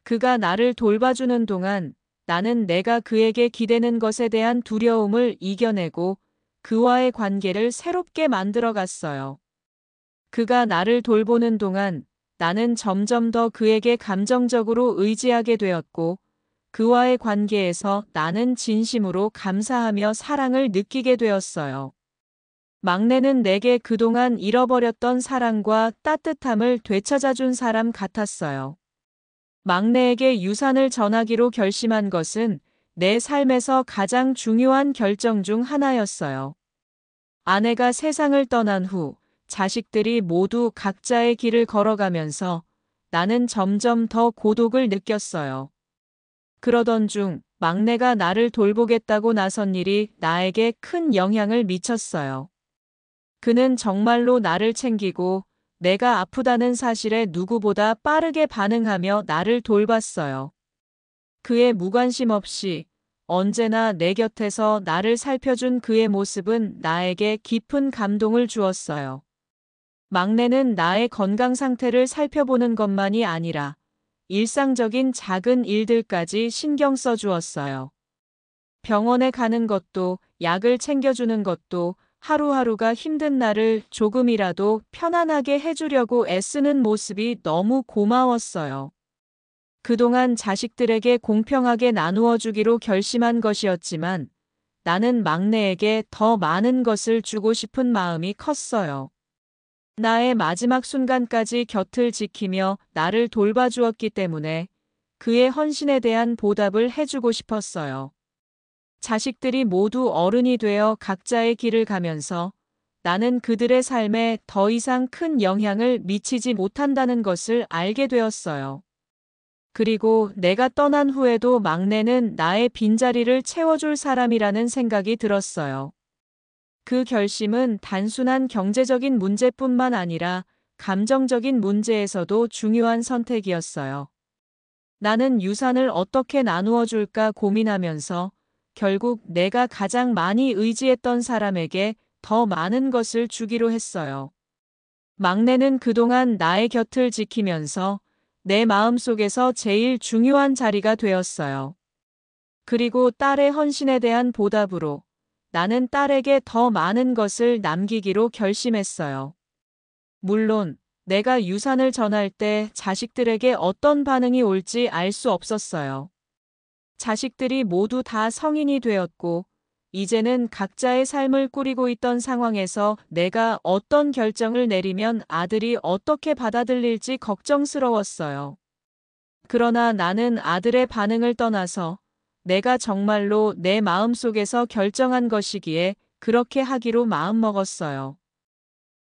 그가 나를 돌봐주는 동안 나는 내가 그에게 기대는 것에 대한 두려움을 이겨내고 그와의 관계를 새롭게 만들어 갔어요. 그가 나를 돌보는 동안 나는 점점 더 그에게 감정적으로 의지하게 되었고, 그와의 관계에서 나는 진심으로 감사하며 사랑을 느끼게 되었어요. 막내는 내게 그동안 잃어버렸던 사랑과 따뜻함을 되찾아준 사람 같았어요. 막내에게 유산을 전하기로 결심한 것은 내 삶에서 가장 중요한 결정 중 하나였어요. 아내가 세상을 떠난 후 자식들이 모두 각자의 길을 걸어가면서 나는 점점 더 고독을 느꼈어요. 그러던 중 막내가 나를 돌보겠다고 나선 일이 나에게 큰 영향을 미쳤어요. 그는 정말로 나를 챙기고 내가 아프다는 사실에 누구보다 빠르게 반응하며 나를 돌봤어요. 그의 무관심 없이 언제나 내 곁에서 나를 살펴준 그의 모습은 나에게 깊은 감동을 주었어요. 막내는 나의 건강 상태를 살펴보는 것만이 아니라 일상적인 작은 일들까지 신경 써 주었어요. 병원에 가는 것도, 약을 챙겨주는 것도, 하루하루가 힘든 나를 조금이라도 편안하게 해주려고 애쓰는 모습이 너무 고마웠어요. 그동안 자식들에게 공평하게 나누어 주기로 결심한 것이었지만 나는 막내에게 더 많은 것을 주고 싶은 마음이 컸어요. 나의 마지막 순간까지 곁을 지키며 나를 돌봐주었기 때문에 그의 헌신에 대한 보답을 해주고 싶었어요. 자식들이 모두 어른이 되어 각자의 길을 가면서 나는 그들의 삶에 더 이상 큰 영향을 미치지 못한다는 것을 알게 되었어요. 그리고 내가 떠난 후에도 막내는 나의 빈자리를 채워줄 사람이라는 생각이 들었어요. 그 결심은 단순한 경제적인 문제뿐만 아니라 감정적인 문제에서도 중요한 선택이었어요. 나는 유산을 어떻게 나누어 줄까 고민하면서 결국 내가 가장 많이 의지했던 사람에게 더 많은 것을 주기로 했어요. 막내는 그동안 나의 곁을 지키면서 내 마음속에서 제일 중요한 자리가 되었어요. 그리고 딸의 헌신에 대한 보답으로 나는 딸에게 더 많은 것을 남기기로 결심했어요. 물론 내가 유산을 전할 때 자식들에게 어떤 반응이 올지 알 수 없었어요. 자식들이 모두 다 성인이 되었고 이제는 각자의 삶을 꾸리고 있던 상황에서 내가 어떤 결정을 내리면 아들이 어떻게 받아들일지 걱정스러웠어요. 그러나 나는 아들의 반응을 떠나서 내가 정말로 내 마음속에서 결정한 것이기에 그렇게 하기로 마음먹었어요.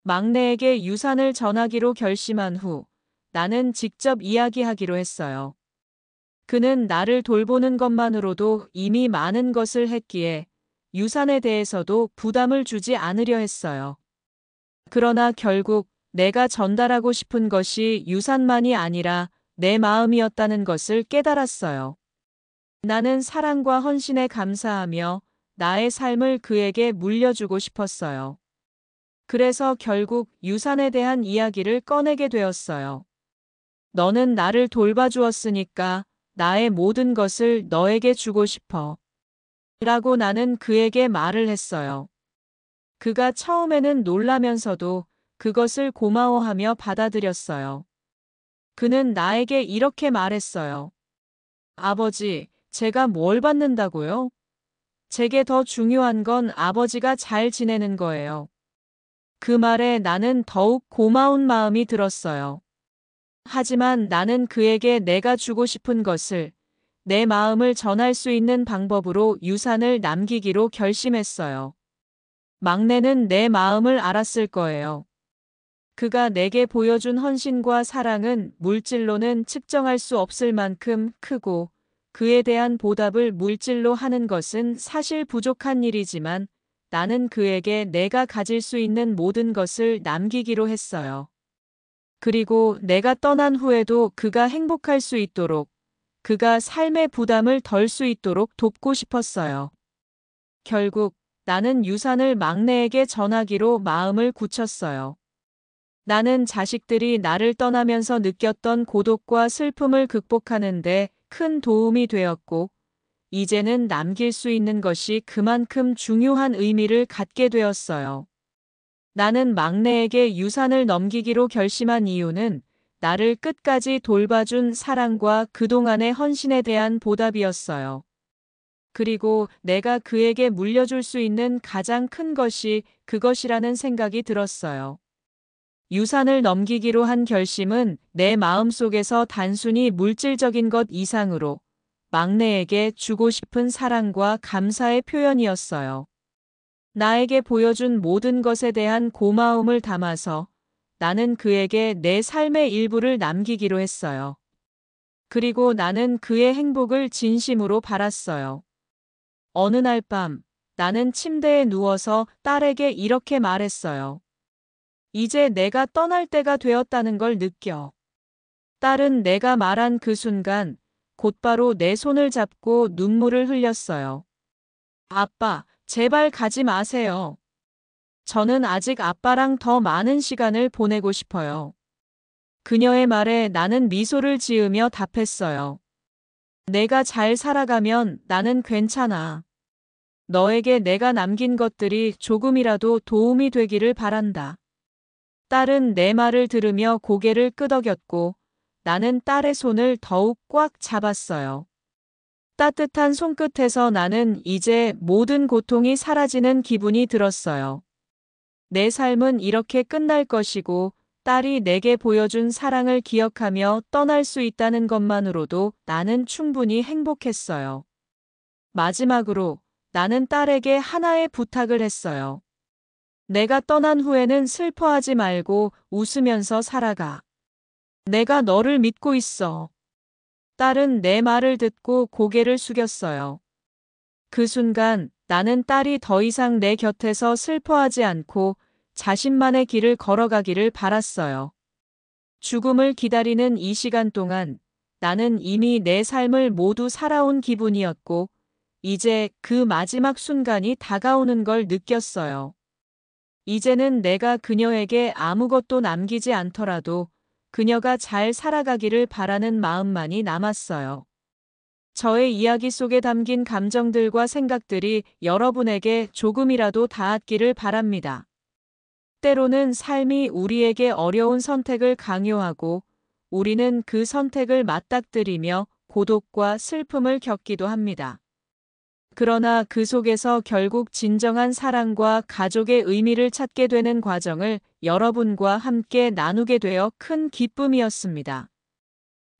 막내에게 유산을 전하기로 결심한 후 나는 직접 이야기하기로 했어요. 그는 나를 돌보는 것만으로도 이미 많은 것을 했기에 유산에 대해서도 부담을 주지 않으려 했어요. 그러나 결국 내가 전달하고 싶은 것이 유산만이 아니라 내 마음이었다는 것을 깨달았어요. 나는 사랑과 헌신에 감사하며 나의 삶을 그에게 물려주고 싶었어요. 그래서 결국 유산에 대한 이야기를 꺼내게 되었어요. 너는 나를 돌봐주었으니까 나의 모든 것을 너에게 주고 싶어. 라고 나는 그에게 말을 했어요. 그가 처음에는 놀라면서도 그것을 고마워하며 받아들였어요. 그는 나에게 이렇게 말했어요. 아버지, 제가 뭘 받는다고요? 제게 더 중요한 건 아버지가 잘 지내는 거예요. 그 말에 나는 더욱 고마운 마음이 들었어요. 하지만 나는 그에게 내가 주고 싶은 것을 내 마음을 전할 수 있는 방법으로 유산을 남기기로 결심했어요. 막내는 내 마음을 알았을 거예요. 그가 내게 보여준 헌신과 사랑은 물질로는 측정할 수 없을 만큼 크고 그에 대한 보답을 물질로 하는 것은 사실 부족한 일이지만 나는 그에게 내가 가질 수 있는 모든 것을 남기기로 했어요. 그리고 내가 떠난 후에도 그가 행복할 수 있도록 그가 삶의 부담을 덜 수 있도록 돕고 싶었어요. 결국 나는 유산을 막내에게 전하기로 마음을 굳혔어요. 나는 자식들이 나를 떠나면서 느꼈던 고독과 슬픔을 극복하는데 큰 도움이 되었고, 이제는 남길 수 있는 것이 그만큼 중요한 의미를 갖게 되었어요. 나는 막내에게 유산을 넘기기로 결심한 이유는 나를 끝까지 돌봐준 사랑과 그동안의 헌신에 대한 보답이었어요. 그리고 내가 그에게 물려줄 수 있는 가장 큰 것이 그것이라는 생각이 들었어요. 유산을 넘기기로 한 결심은 내 마음속에서 단순히 물질적인 것 이상으로 막내에게 주고 싶은 사랑과 감사의 표현이었어요. 나에게 보여준 모든 것에 대한 고마움을 담아서 나는 그에게 내 삶의 일부를 남기기로 했어요. 그리고 나는 그의 행복을 진심으로 바랐어요. 어느 날 밤, 나는 침대에 누워서 딸에게 이렇게 말했어요. 이제 내가 떠날 때가 되었다는 걸 느껴. 딸은 내가 말한 그 순간 곧바로 내 손을 잡고 눈물을 흘렸어요. 아빠, 제발 가지 마세요. 저는 아직 아빠랑 더 많은 시간을 보내고 싶어요. 그녀의 말에 나는 미소를 지으며 답했어요. 내가 잘 살아가면 나는 괜찮아. 너에게 내가 남긴 것들이 조금이라도 도움이 되기를 바란다. 딸은 내 말을 들으며 고개를 끄덕였고 나는 딸의 손을 더욱 꽉 잡았어요. 따뜻한 손끝에서 나는 이제 모든 고통이 사라지는 기분이 들었어요. 내 삶은 이렇게 끝날 것이고 딸이 내게 보여준 사랑을 기억하며 떠날 수 있다는 것만으로도 나는 충분히 행복했어요. 마지막으로 나는 딸에게 하나의 부탁을 했어요. 내가 떠난 후에는 슬퍼하지 말고 웃으면서 살아가. 내가 너를 믿고 있어. 딸은 내 말을 듣고 고개를 숙였어요. 그 순간 나는 딸이 더 이상 내 곁에서 슬퍼하지 않고 자신만의 길을 걸어가기를 바랐어요. 죽음을 기다리는 이 시간 동안 나는 이미 내 삶을 모두 살아온 기분이었고, 이제 그 마지막 순간이 다가오는 걸 느꼈어요. 이제는 내가 그녀에게 아무것도 남기지 않더라도 그녀가 잘 살아가기를 바라는 마음만이 남았어요. 저의 이야기 속에 담긴 감정들과 생각들이 여러분에게 조금이라도 닿았기를 바랍니다. 때로는 삶이 우리에게 어려운 선택을 강요하고 우리는 그 선택을 맞닥뜨리며 고독과 슬픔을 겪기도 합니다. 그러나 그 속에서 결국 진정한 사랑과 가족의 의미를 찾게 되는 과정을 여러분과 함께 나누게 되어 큰 기쁨이었습니다.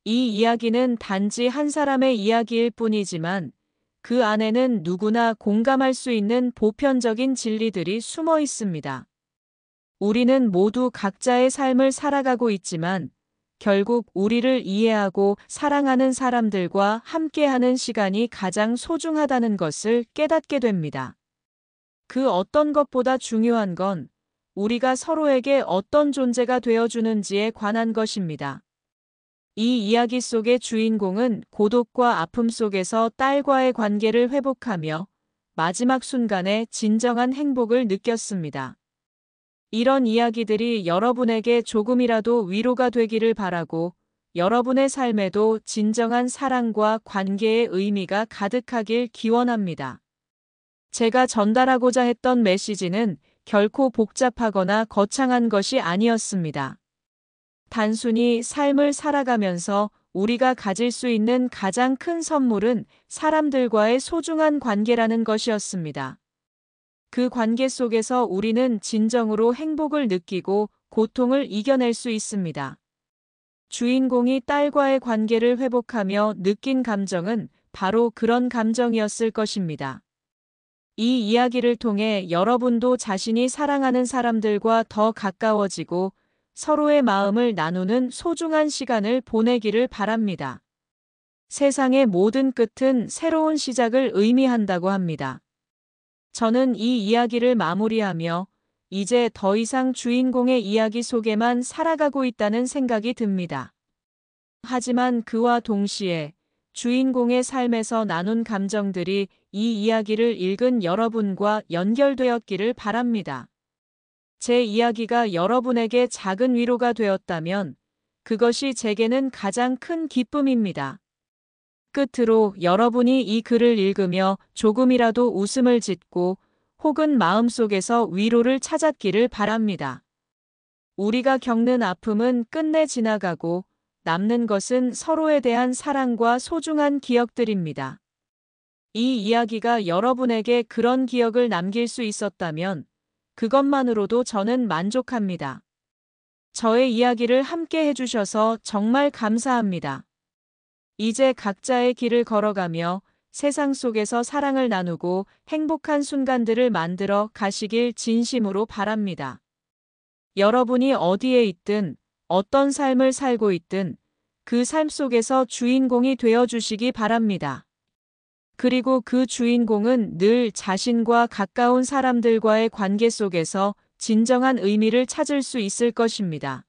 이 이야기는 단지 한 사람의 이야기일 뿐이지만 그 안에는 누구나 공감할 수 있는 보편적인 진리들이 숨어 있습니다. 우리는 모두 각자의 삶을 살아가고 있지만 결국 우리를 이해하고 사랑하는 사람들과 함께하는 시간이 가장 소중하다는 것을 깨닫게 됩니다. 그 어떤 것보다 중요한 건 우리가 서로에게 어떤 존재가 되어주는지에 관한 것입니다. 이 이야기 속의 주인공은 고독과 아픔 속에서 딸과의 관계를 회복하며 마지막 순간에 진정한 행복을 느꼈습니다. 이런 이야기들이 여러분에게 조금이라도 위로가 되기를 바라고 여러분의 삶에도 진정한 사랑과 관계의 의미가 가득하길 기원합니다. 제가 전달하고자 했던 메시지는 결코 복잡하거나 거창한 것이 아니었습니다. 단순히 삶을 살아가면서 우리가 가질 수 있는 가장 큰 선물은 사람들과의 소중한 관계라는 것이었습니다. 그 관계 속에서 우리는 진정으로 행복을 느끼고 고통을 이겨낼 수 있습니다. 주인공이 딸과의 관계를 회복하며 느낀 감정은 바로 그런 감정이었을 것입니다. 이 이야기를 통해 여러분도 자신이 사랑하는 사람들과 더 가까워지고 서로의 마음을 나누는 소중한 시간을 보내기를 바랍니다. 세상의 모든 끝은 새로운 시작을 의미한다고 합니다. 저는 이 이야기를 마무리하며 이제 더 이상 주인공의 이야기 속에만 살아가고 있다는 생각이 듭니다. 하지만 그와 동시에 주인공의 삶에서 나눈 감정들이 이 이야기를 읽은 여러분과 연결되었기를 바랍니다. 제 이야기가 여러분에게 작은 위로가 되었다면 그것이 제게는 가장 큰 기쁨입니다. 끝으로 여러분이 이 글을 읽으며 조금이라도 웃음을 짓고 혹은 마음속에서 위로를 찾았기를 바랍니다. 우리가 겪는 아픔은 끝내 지나가고 남는 것은 서로에 대한 사랑과 소중한 기억들입니다. 이 이야기가 여러분에게 그런 기억을 남길 수 있었다면 그것만으로도 저는 만족합니다. 저의 이야기를 함께 해주셔서 정말 감사합니다. 이제 각자의 길을 걸어가며 세상 속에서 사랑을 나누고 행복한 순간들을 만들어 가시길 진심으로 바랍니다. 여러분이 어디에 있든 어떤 삶을 살고 있든 그 삶 속에서 주인공이 되어주시기 바랍니다. 그리고 그 주인공은 늘 자신과 가까운 사람들과의 관계 속에서 진정한 의미를 찾을 수 있을 것입니다.